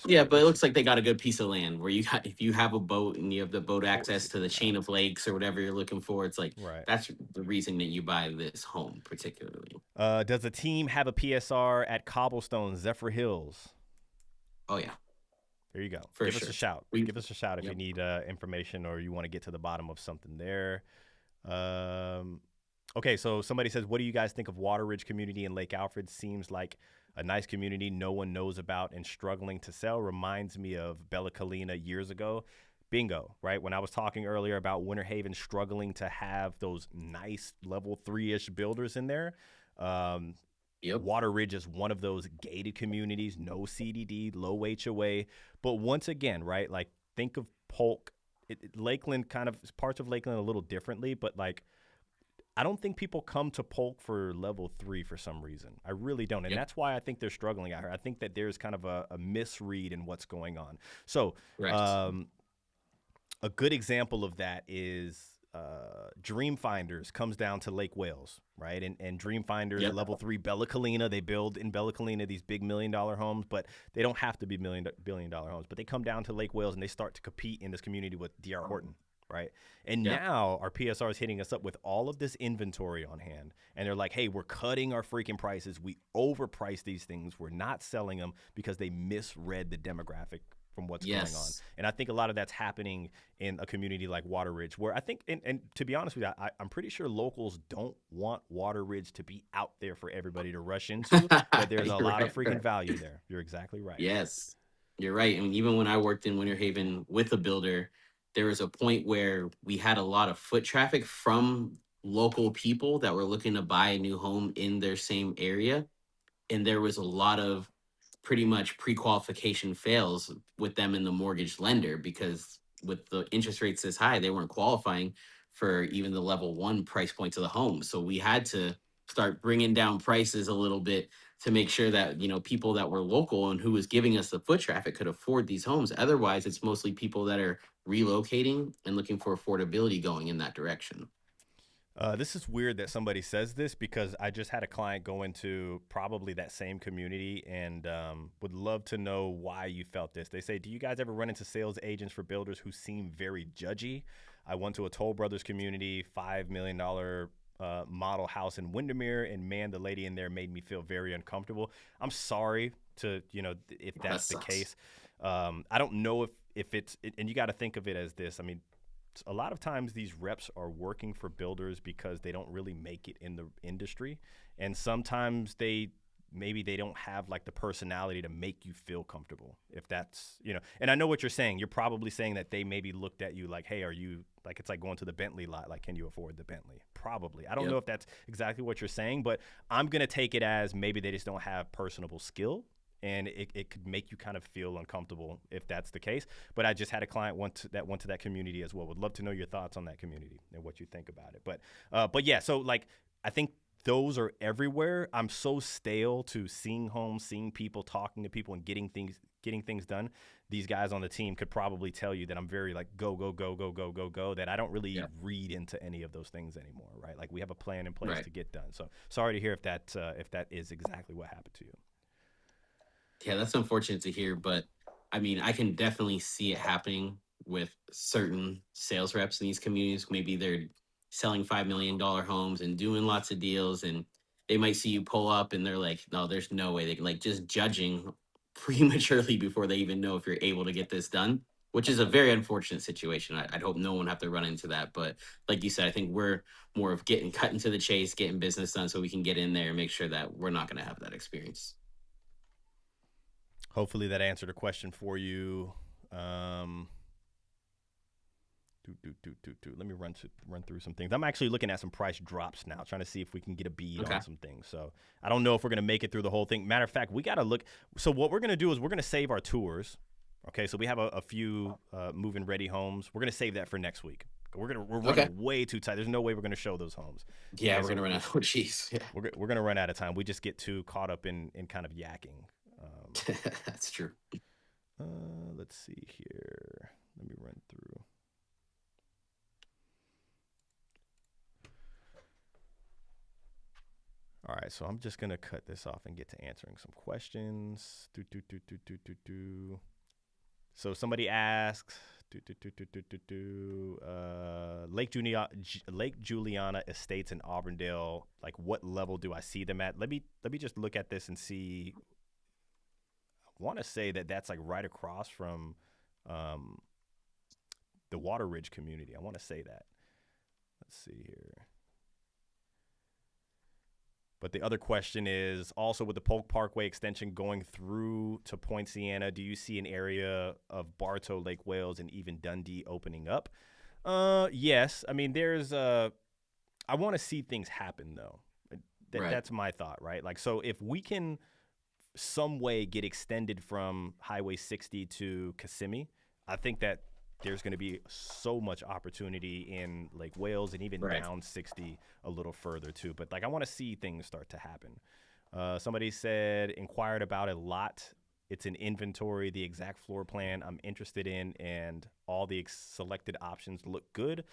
it looks like they got a good piece of land where if you have a boat and you have the boat access to the chain of lakes or whatever you're looking for, it's like, that's the reason that you buy this home particularly. Does the team have a PSR at Cobblestone, Zephyr Hills? Oh yeah. There you go. Give us a shout. Give us a shout if you need information or you want to get to the bottom of something there. Okay, so somebody says, what do you guys think of Water Ridge community in Lake Alfred? Seems like a nice community no one knows about and struggling to sell. Reminds me of Bella Colina years ago. Bingo, right? When I was talking earlier about Winter Haven struggling to have those nice level 3-ish builders in there. Water Ridge is one of those gated communities, no CDD, low HOA. But once again, right, like, think of Polk. Lakeland, kind of parts of Lakeland a little differently, but like, I don't think people come to Polk for level 3 for some reason. I really don't. And that's why I think they're struggling out here. I think that there's kind of a misread in what's going on. So a good example of that is Dreamfinders comes down to Lake Wales, right? And Dreamfinders, level 3, Bella Colina, they build in Bella Colina these big $1 million homes, but they don't have to be billion dollar homes. But they come down to Lake Wales and they start to compete in this community with D.R. Horton, right? And now our PSR is hitting us up with all of this inventory on hand. And they're like, hey, we're cutting our freaking prices. We overprice these things. We're not selling them because they misread the demographic from what's going on. Yes. And I think a lot of that's happening in a community like Water Ridge, where I think, and to be honest with you, I'm pretty sure locals don't want Water Ridge to be out there for everybody to rush into, but there's a You're lot of right. freaking value there. You're exactly right. Yes, you're right. I mean, even when I worked in Winter Haven with a builder, there was a point where we had a lot of foot traffic from local people that were looking to buy a new home in their same area. And there was a lot of pretty much pre-qualification fails with them and the mortgage lender, because with the interest rates this high, they weren't qualifying for even the level one price points of the home. So we had to start bringing down prices a little bit to make sure that, people that were local and who was giving us the foot traffic could afford these homes. Otherwise, it's mostly people that are relocating and looking for affordability going in that direction. This is weird that somebody says this, because I just had a client go into probably that same community, and would love to know why you felt this. They say, do you guys ever run into sales agents for builders who seem very judgy? I went to a Toll Brothers community, $5 million model house in Windermere, and man, the lady in there made me feel very uncomfortable. I'm sorry to, if That that's the sucks. case. I don't know if it's, and you got to think of it as this. I mean, a lot of times these reps are working for builders because they don't really make it in the industry, and sometimes maybe they don't have like the personality to make you feel comfortable, if that's, and I know what you're saying. You're probably saying that they maybe looked at you like, hey, are you, like, it's like going to the Bentley lot, like, can you afford the Bentley? Probably. I don't know Yep. if that's exactly what you're saying, but I'm going to take it as maybe they just don't have personable skill, and it could make you kind of feel uncomfortable if that's the case. But I just had a client that went to that community as well. Would love to know your thoughts on that community and what you think about it. But yeah, so like, I think those are everywhere. I'm so stale to seeing homes, seeing people, talking to people, and getting things done. These guys on the team could probably tell you that I'm very like go go go go go go go, that I don't really Yeah. read into any of those things anymore, right? Like, we have a plan in place Right. to get done. So sorry to hear if that is exactly what happened to you. Yeah, that's unfortunate to hear, but I mean, I can definitely see it happening with certain sales reps in these communities. Maybe they're selling $5 million homes and doing lots of deals, and they might see you pull up and they're like, no, there's no way they can, like, just judging prematurely before they even know if you're able to get this done, which is a very unfortunate situation. I'd hope no one have to run into that. But like you said, I think we're more of getting cut into the chase, getting business done so we can get in there and make sure that we're not going to have that experience. Hopefully that answered a question for you. Um, Let me run through some things. I'm actually looking at some price drops now, trying to see if we can get a bead Okay. on some things. So I don't know if we're gonna make it through the whole thing. Matter of fact, we gotta look. So what we're gonna do is we're gonna save our tours. Okay, so we have a few move-in ready homes. We're gonna save that for next week. We're Okay. running way too tight. There's no way we're gonna show those homes. Yeah, Okay, we're so gonna run out. Oh, jeez. Yeah, we're gonna run out of time. We just get too caught up in kind of yakking. Um, that's true. let's see here. Let me run through. All right, so I'm just gonna cut this off and get to answering some questions. So somebody asks, Lake Juliana Estates in Auburndale. Like, what level do I see them at? Let me just look at this and see. I want to say that that's like right across from um, the Water Ridge community. I want to say that. Let's see here. But the other question is also, with the Polk Parkway extension going through to Point Siena, do you see an area of Bartow, Lake Wales, and even Dundee opening up? Yes. I mean, I want to see things happen, though. Right. That's my thought, right? Like, so if we can some way get extended from Highway 60 to Kissimmee, I think that there's going to be so much opportunity in Lake Wales and even Right. down 60 a little further too. But like, I want to see things start to happen. Somebody said, inquired about a lot. It's an inventory, the exact floor plan I'm interested in, and all the selected options look good,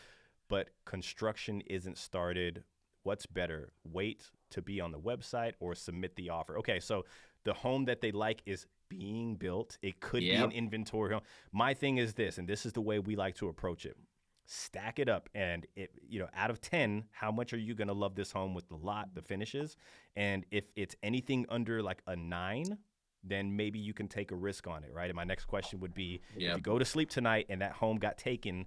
but construction isn't started. What's better, wait to be on the website or submit the offer? Okay, so the home that they like is being built. It could be an Yep. inventory home. My thing is this, and this is the way we like to approach it. Stack it up, and out of 10, how much are you going to love this home with the lot, the finishes? And if it's anything under like a 9, then maybe you can take a risk on it, right? And my next question would be, if Yeah, you go to sleep tonight and that home got taken,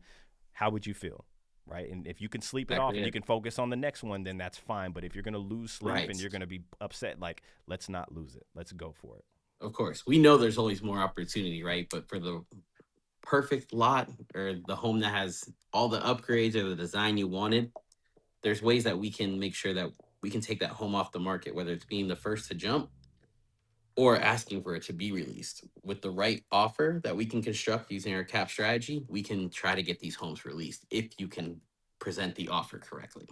how would you feel? Right. And if you can sleep it off exactly and you it. can focus on the next one, then that's fine. But if you're going to lose sleep and Right. you're going to be upset, like, let's not lose it. Let's go for it. Of course, we know there's always more opportunity, right? But for the perfect lot or the home that has all the upgrades or the design you wanted, there's ways that we can make sure that we can take that home off the market, whether it's being the first to jump or asking for it to be released. With the right offer that we can construct using our cap strategy, we can try to get these homes released if you can present the offer correctly.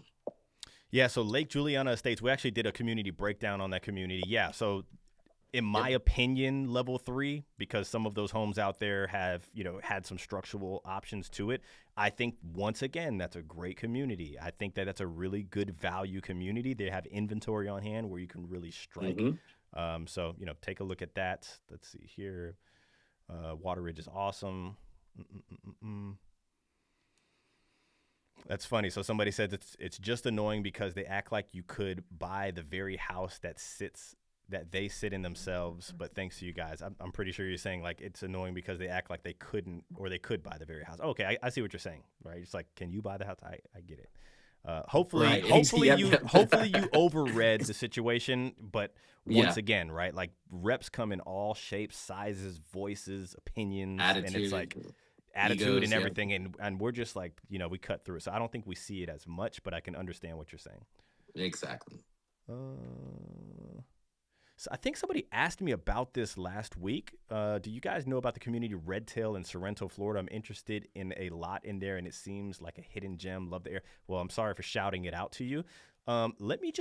Yeah. So Lake Juliana Estates, we actually did a community breakdown on that community. Yeah. So in my Yep. opinion, level 3, because some of those homes out there have, had some structural options to it. I think once again, that's a great community. I think that that's a really good value community. They have inventory on hand where you can really strike. Mm-hmm. So, take a look at that. Let's see here. Water Ridge is awesome. Mm-mm-mm-mm. That's funny. So somebody said it's just annoying because they act like you could buy the very house that they sit in themselves. But thanks to you guys, I'm pretty sure you're saying like it's annoying because they act like they couldn't or they could buy the very house. Okay, I see what you're saying, right? It's like, can you buy the house? I get it. Hopefully, Right. hopefully Yep. you, hopefully you overread the situation. But once Yeah. again, right? Like reps come in all shapes, sizes, voices, opinions, and it's like Attitude, attitude and egos. Yep. everything, and we're just like, we cut through it. So I don't think we see it as much, but I can understand what you're saying. Exactly. uh so I think somebody asked me about this last week. Do you guys know about the community Redtail in Sorrento, Florida? I'm interested in a lot in there, and it seems like a hidden gem. Love the air. Well, I'm sorry for shouting it out to you. Let me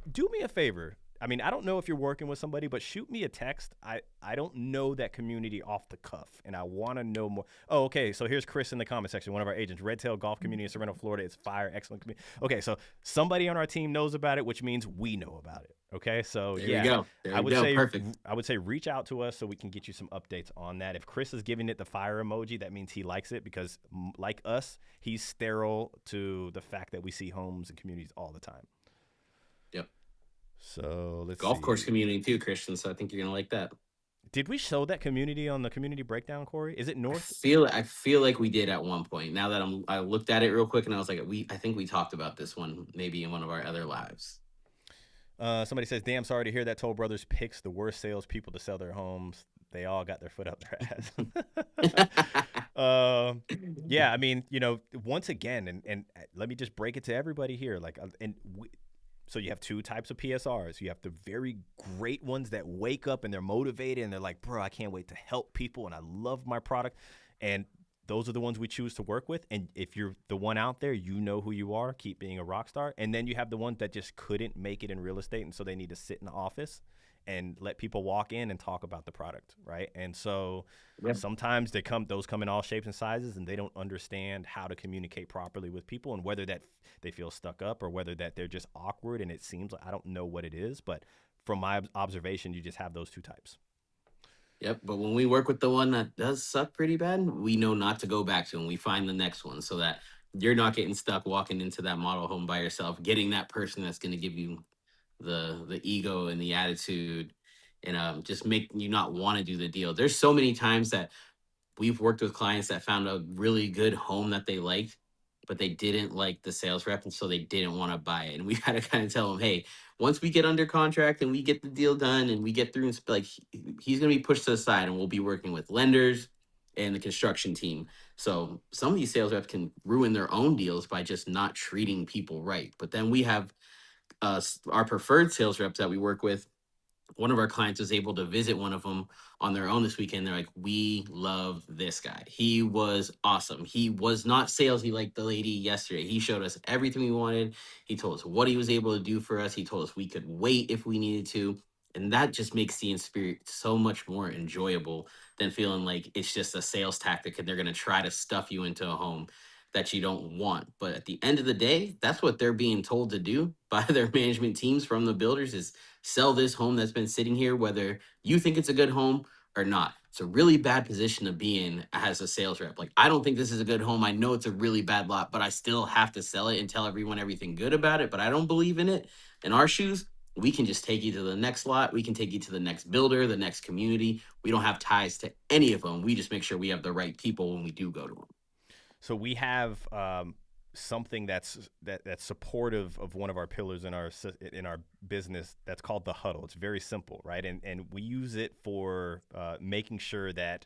do me a favor. I mean, I don't know if you're working with somebody, but shoot me a text. I don't know that community off the cuff, and I want to know more. Oh, okay. So here's Chris in the comment section, one of our agents. Redtail Golf Community in Sorrento, Florida. It's fire, excellent community. Okay, so somebody on our team knows about it, which means we know about it. Okay, so There we yeah, go. There I we would go. say Perfect. I would say reach out to us so we can get you some updates on that. If Chris is giving it the fire emoji, that means he likes it because, like us, he's sterile to the fact that we see homes and communities all the time. Yep. So let's Golf course see. community too, Christian. So I think you're gonna like that. Did we show that community on the community breakdown, Corey? Is it North? I feel like we did at one point. Now that I looked at it real quick and I was like, I think we talked about this one maybe in one of our other lives. Somebody says, "Damn, sorry to hear that Toll Brothers picks the worst salespeople to sell their homes. They all got their foot up their ass." Yeah, I mean, once again, and let me just break it to everybody here. Like, so you have two types of PSRs. You have the very great ones that wake up and they're motivated and they're like, bro, I can't wait to help people and I love my product. And those are the ones we choose to work with. And if you're the one out there, you know who you are. Keep being a rock star. And then you have the ones that just couldn't make it in real estate, and so they need to sit in the office and let people walk in and talk about the product, right? And so Yep. sometimes those come in all shapes and sizes, and they don't understand how to communicate properly with people, and whether that they feel stuck up or whether that they're just awkward. And it seems like, I don't know what it is, but from my observation, you just have those two types. Yep. But when we work with the one that does suck pretty bad, we know not to go back to and we find the next one so that you're not getting stuck walking into that model home by yourself, getting that person that's going to give you the ego and the attitude and just make you not want to do the deal. There's so many times that we've worked with clients that found a really good home that they liked, but they didn't like the sales rep, and so they didn't want to buy it. And we had to kind of tell them, hey, once we get under contract and we get the deal done and we get through, and like he's going to be pushed to the side, and we'll be working with lenders and the construction team. So some of these sales reps can ruin their own deals by just not treating people right. But then we have our preferred sales reps that we work with. One of our clients was able to visit one of them on their own this weekend. They're like, we love this guy. He was awesome. He was not salesy like the lady yesterday. He showed us everything we wanted. He told us what he was able to do for us. He told us we could wait if we needed to. And that just makes the experience so much more enjoyable than feeling like it's just a sales tactic and they're going to try to stuff you into a home that you don't want. But at the end of the day, that's what they're being told to do by their management teams from the builders is sell this home that's been sitting here, whether you think it's a good home or not. It's a really bad position to be in as a sales rep. Like, I don't think this is a good home. I know it's a really bad lot, but I still have to sell it and tell everyone everything good about it, but I don't believe in it. In our shoes, we can just take you to the next lot. We can take you to the next builder, the next community. We don't have ties to any of them. We just make sure we have the right people when we do go to them. So we have something that's supportive of one of our pillars in our business. That's called the huddle. It's very simple, right? And we use it for making sure that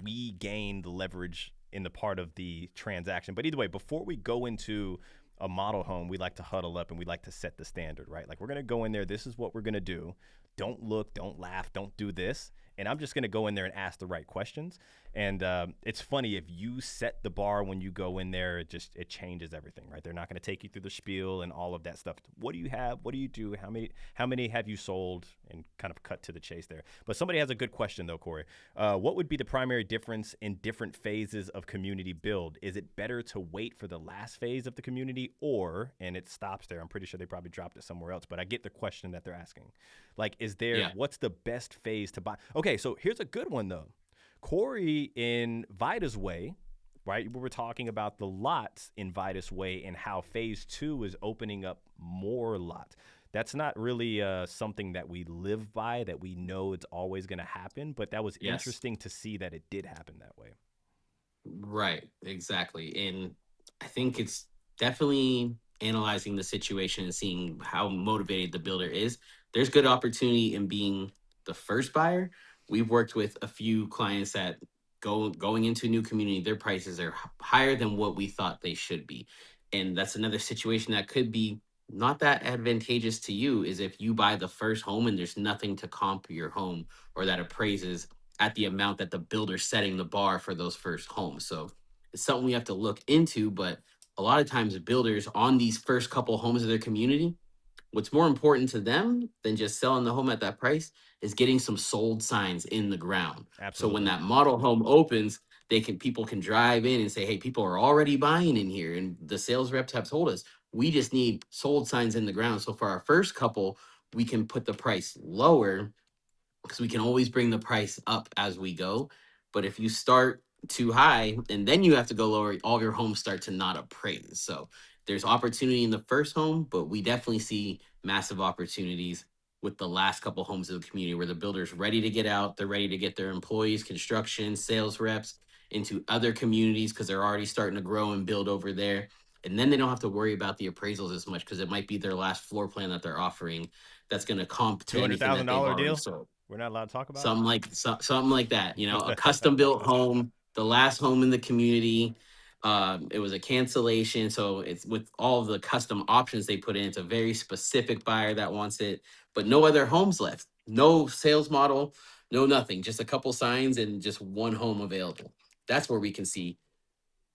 we gain the leverage in the part of the transaction. But either way, before we go into a model home, we like to huddle up and we like to set the standard, right? Like we're gonna go in there. This is what we're gonna do. Don't look, don't laugh, don't do this. And I'm just gonna go in there and ask the right questions. And it's funny, if you set the bar when you go in there, it changes everything, right? They're not going to take you through the spiel and all of that stuff. What do you have? What do you do? How many have you sold? And kind of cut to the chase there. But somebody has a good question though, Corey. What would be the primary difference in different phases of community build? Is it better to wait for the last phase of the community, or, and it stops there? I'm pretty sure they probably dropped it somewhere else, but I get the question that they're asking. Like, what's the best phase to buy? Okay, so here's a good one though. Corey in Vida's Way, right? We were talking about the lots in Vida's Way and how phase 2 is opening up more lots. That's not really something that we live by, that we know it's always going to happen, but that was interesting to see that it did happen that way. Right, exactly. And I think it's definitely analyzing the situation and seeing how motivated the builder is. There's good opportunity in being the first buyer. We've worked with a few clients that going into a new community, their prices are higher than what we thought they should be. And that's another situation that could be not that advantageous to you, is if you buy the first home and there's nothing to comp your home or that appraises at the amount that the builder's setting the bar for those first homes. So it's something we have to look into. But a lot of times, builders on these first couple homes of their community, what's more important to them than just selling the home at that price is getting some sold signs in the ground. So when Absolutely. that model home opens, people can drive in and say, hey, people are already buying in here. And the sales reps have told us we just need sold signs in the ground. So for our first couple, we can put the price lower because we can always bring the price up as we go. But if you start too high and then you have to go lower, all your homes start to not appraise. So there's opportunity in the first home, but we definitely see massive opportunities with the last couple homes of the community where the builder's ready to get out. They're ready to get their employees, construction, sales reps into other communities because they're already starting to grow and build over there. And then they don't have to worry about the appraisals as much because it might be their last floor plan that they're offering that's going to comp to anything that they've $200,000 already deal? sold. We're not allowed to talk about Something like that. A custom built home, the last home in the community. It was a cancellation, so it's with all of the custom options they put in. It's a very specific buyer that wants it, but no other homes left. No sales model, no nothing. Just a couple signs and just one home available. That's where we can see.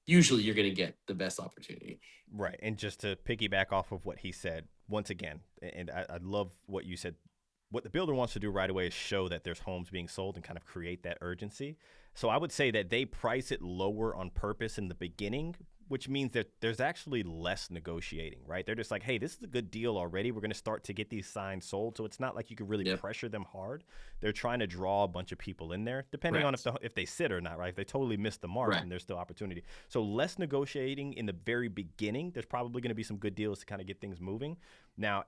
Usually, you're going to get the best opportunity. Right. And just to piggyback off of what he said, once again, and I love what you said. What the builder wants to do right away is show that there's homes being sold and kind of create that urgency. So I would say that they price it lower on purpose in the beginning, which means that there's actually less negotiating, right? They're just like, hey, this is a good deal already. We're going to start to get these signs sold. So it's not like you can really Yep. pressure them hard. They're trying to draw a bunch of people in there, depending on Correct. if they sit or not, right? If they totally miss the mark, Right. then there's still opportunity. So less negotiating in the very beginning. There's probably going to be some good deals to kind of get things moving. Now,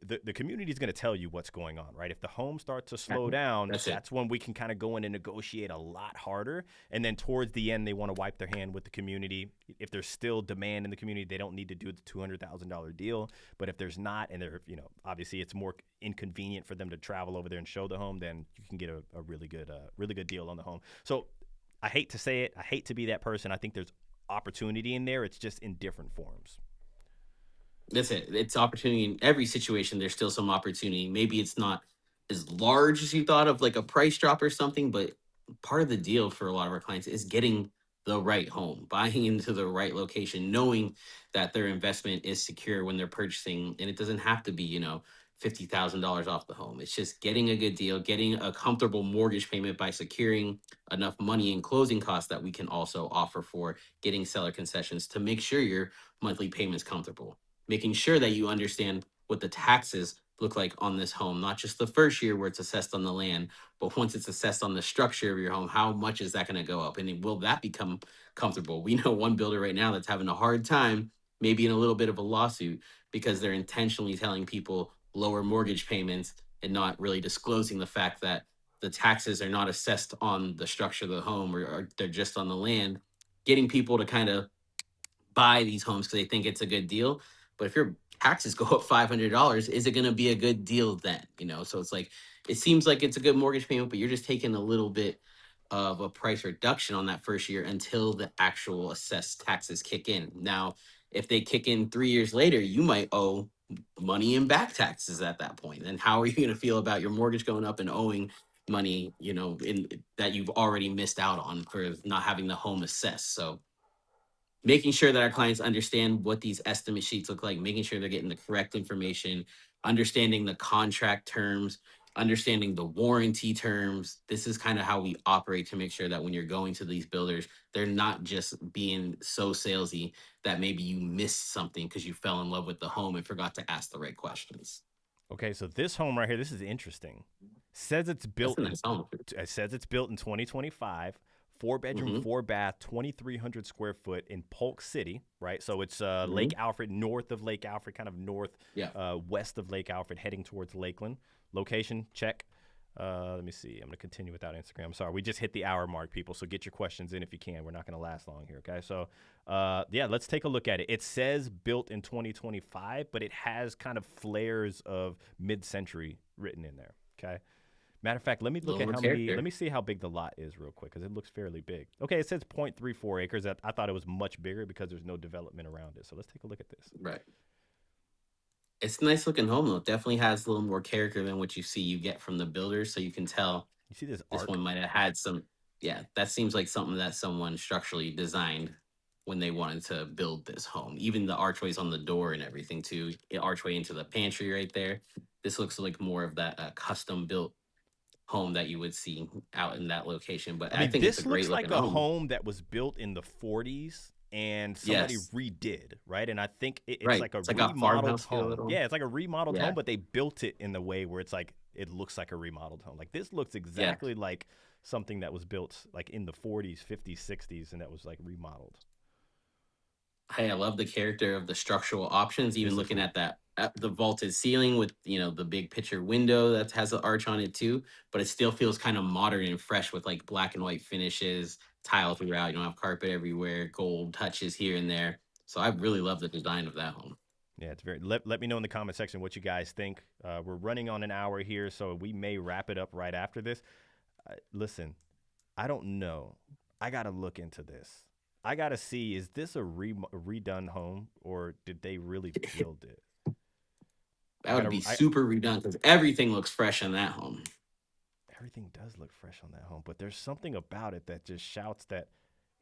the community is going to tell you what's going on, right? If the home starts to slow down, That's it. that's when we can kind of go in and negotiate a lot harder. And then towards the end, they want to wipe their hand with the community. If there's still demand in the community, they don't need to do the $200,000 deal. But if there's not, and they're, obviously it's more inconvenient for them to travel over there and show the home, then you can get a really good deal on the home. So I hate to say it. I hate to be that person. I think there's opportunity in there. It's just in different forms. That's it. It's opportunity in every situation. There's still some opportunity. Maybe it's not as large as you thought of, like a price drop or something, but part of the deal for a lot of our clients is getting the right home, buying into the right location, knowing that their investment is secure when they're purchasing. And it doesn't have to be, $50,000 off the home. It's just getting a good deal, getting a comfortable mortgage payment by securing enough money in closing costs that we can also offer for getting seller concessions to make sure your monthly payment's comfortable, making sure that you understand what the taxes look like on this home, not just the first year where it's assessed on the land, but once it's assessed on the structure of your home, how much is that going to go up? And will that become comfortable? We know one builder right now that's having a hard time, maybe in a little bit of a lawsuit, because they're intentionally telling people lower mortgage payments and not really disclosing the fact that the taxes are not assessed on the structure of the home, or they're just on the land, getting people to kind of buy these homes because they think it's a good deal. But if your taxes go up $500, is it going to be a good deal then? So it's like, it seems like it's a good mortgage payment, but you're just taking a little bit of a price reduction on that first year until the actual assessed taxes kick in. Now, if they kick in 3 years later, you might owe money in back taxes at that point. And how are you going to feel about your mortgage going up and owing money, in that you've already missed out on for not having the home assessed? So making sure that our clients understand what these estimate sheets look like, making sure they're getting the correct information, understanding the contract terms, understanding the warranty terms. This is kind of how we operate to make sure that when you're going to these builders, they're not just being so salesy that maybe you missed something because you fell in love with the home and forgot to ask the right questions. Okay, so this home right here, this is interesting. Says it's That's built a in nice home. it says it's built in 2025. 4 bedroom, Mm-hmm. 4 bath, 2,300 square foot in Polk City, right? So it's Mm-hmm. Lake Alfred, north of Lake Alfred, kind of north Yeah. west of Lake Alfred, heading towards Lakeland. Location, check. Let me see. I'm going to continue without Instagram. Sorry, we just hit the hour mark, people. So get your questions in if you can. We're not going to last long here, okay? So, yeah, let's take a look at it. It says built in 2025, but it has kind of flares of mid-century written in there, okay? Matter of fact, let me look at Little how many. character. Let me see how big the lot is real quick because it looks fairly big. Okay, it says 0.34 acres. I thought it was much bigger because there's no development around it. So let's take a look at this. Right. It's a nice looking home though. Definitely has a little more character than what you get from the builders. So you can tell You see this this one arc? might have had some. Yeah, that seems like something that someone structurally designed when they wanted to build this home. Even the archways on the door and everything too. Archway into the pantry right there. This looks like more of that custom built home that you would see out in that location. But I I mean, think it's a this great looks looking like a home. home that was built in the 40s and somebody Yes, redid, right? And I think it's right. like a It's like a remodeled farmhouse feel a home. little. Yeah, it's like a remodeled home, Yeah, but they built it in the way where it's like it looks like a remodeled home. Like this looks yeah. exactly like something that was built like in the 40s, 50s, 60s, and that was like remodeled. Hey, I love the character of the structural options. Even This is looking at that, at the vaulted ceiling with the big picture window that has an arch on it too, but it still feels kind of modern and fresh with like black and white finishes, tile throughout. You don't have carpet everywhere, gold touches here and there. So I really love the design of that home. Yeah, it's very. Let me know in the comment section what you guys think. We're running on an hour here, so we may wrap it up right after this. Listen, I don't know. I gotta look into this. I gotta see, is this a redone home or did they really build it? I That would gotta. be super redone because everything looks fresh in that home. Everything does look fresh on that home, but there's something about it that just shouts that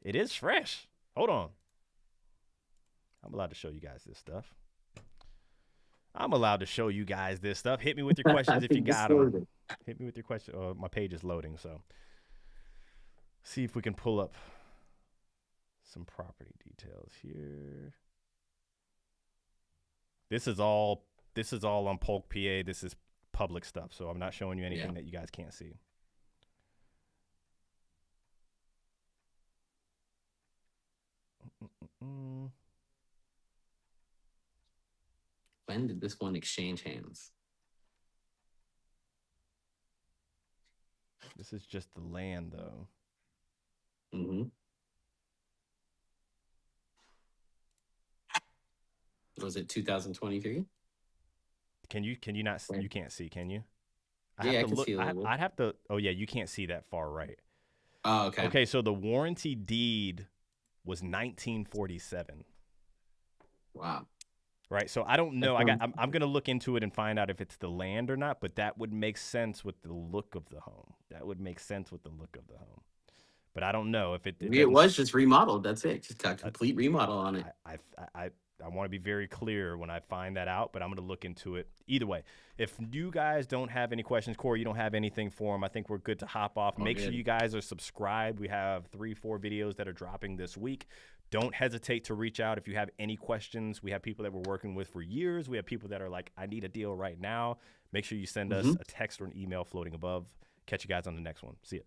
it is fresh. Hold on, I'm allowed to show you guys this stuff. I'm allowed to show you guys this stuff. Hit me with your questions if you got them. Hit me with your question. Oh, my page is loading, so see if we can pull up some property details here. This is all on Polk, PA. This is public stuff, so I'm not showing you anything that you guys can't see. Mm-mm-mm. When did this one exchange hands? This is just the land, though. Mm-hmm. Was it 2023? Can you not? Right. You can't see, can you? I have Yeah, I to can look. see a little bit. I'd have to. Oh yeah, you can't see that far right. Oh, okay. Okay, so the warranty deed was 1947. Wow. Right. So I don't That know. sounds I'm gonna look into it and find out if it's the land or not. But that would make sense with the look of the home. That would make sense with the look of the home. But I don't know if it maybe it doesn't. was just remodeled. That's it. Just got a Uh, complete remodel on it. I I I, I want to be very clear when I find that out. But I'm gonna look into it either way. If you guys don't have any questions, Corey, you don't have anything for him, I think we're good to hop off. All Make sure good. you guys are subscribed. We have 3-4 videos that are dropping this week. Don't hesitate to reach out if you have any questions. We have people that we're working with for years. We have people that are like, I need a deal right now. Make sure you send us Mm-hmm. a text or an email floating above. Catch you guys on the next one. See ya.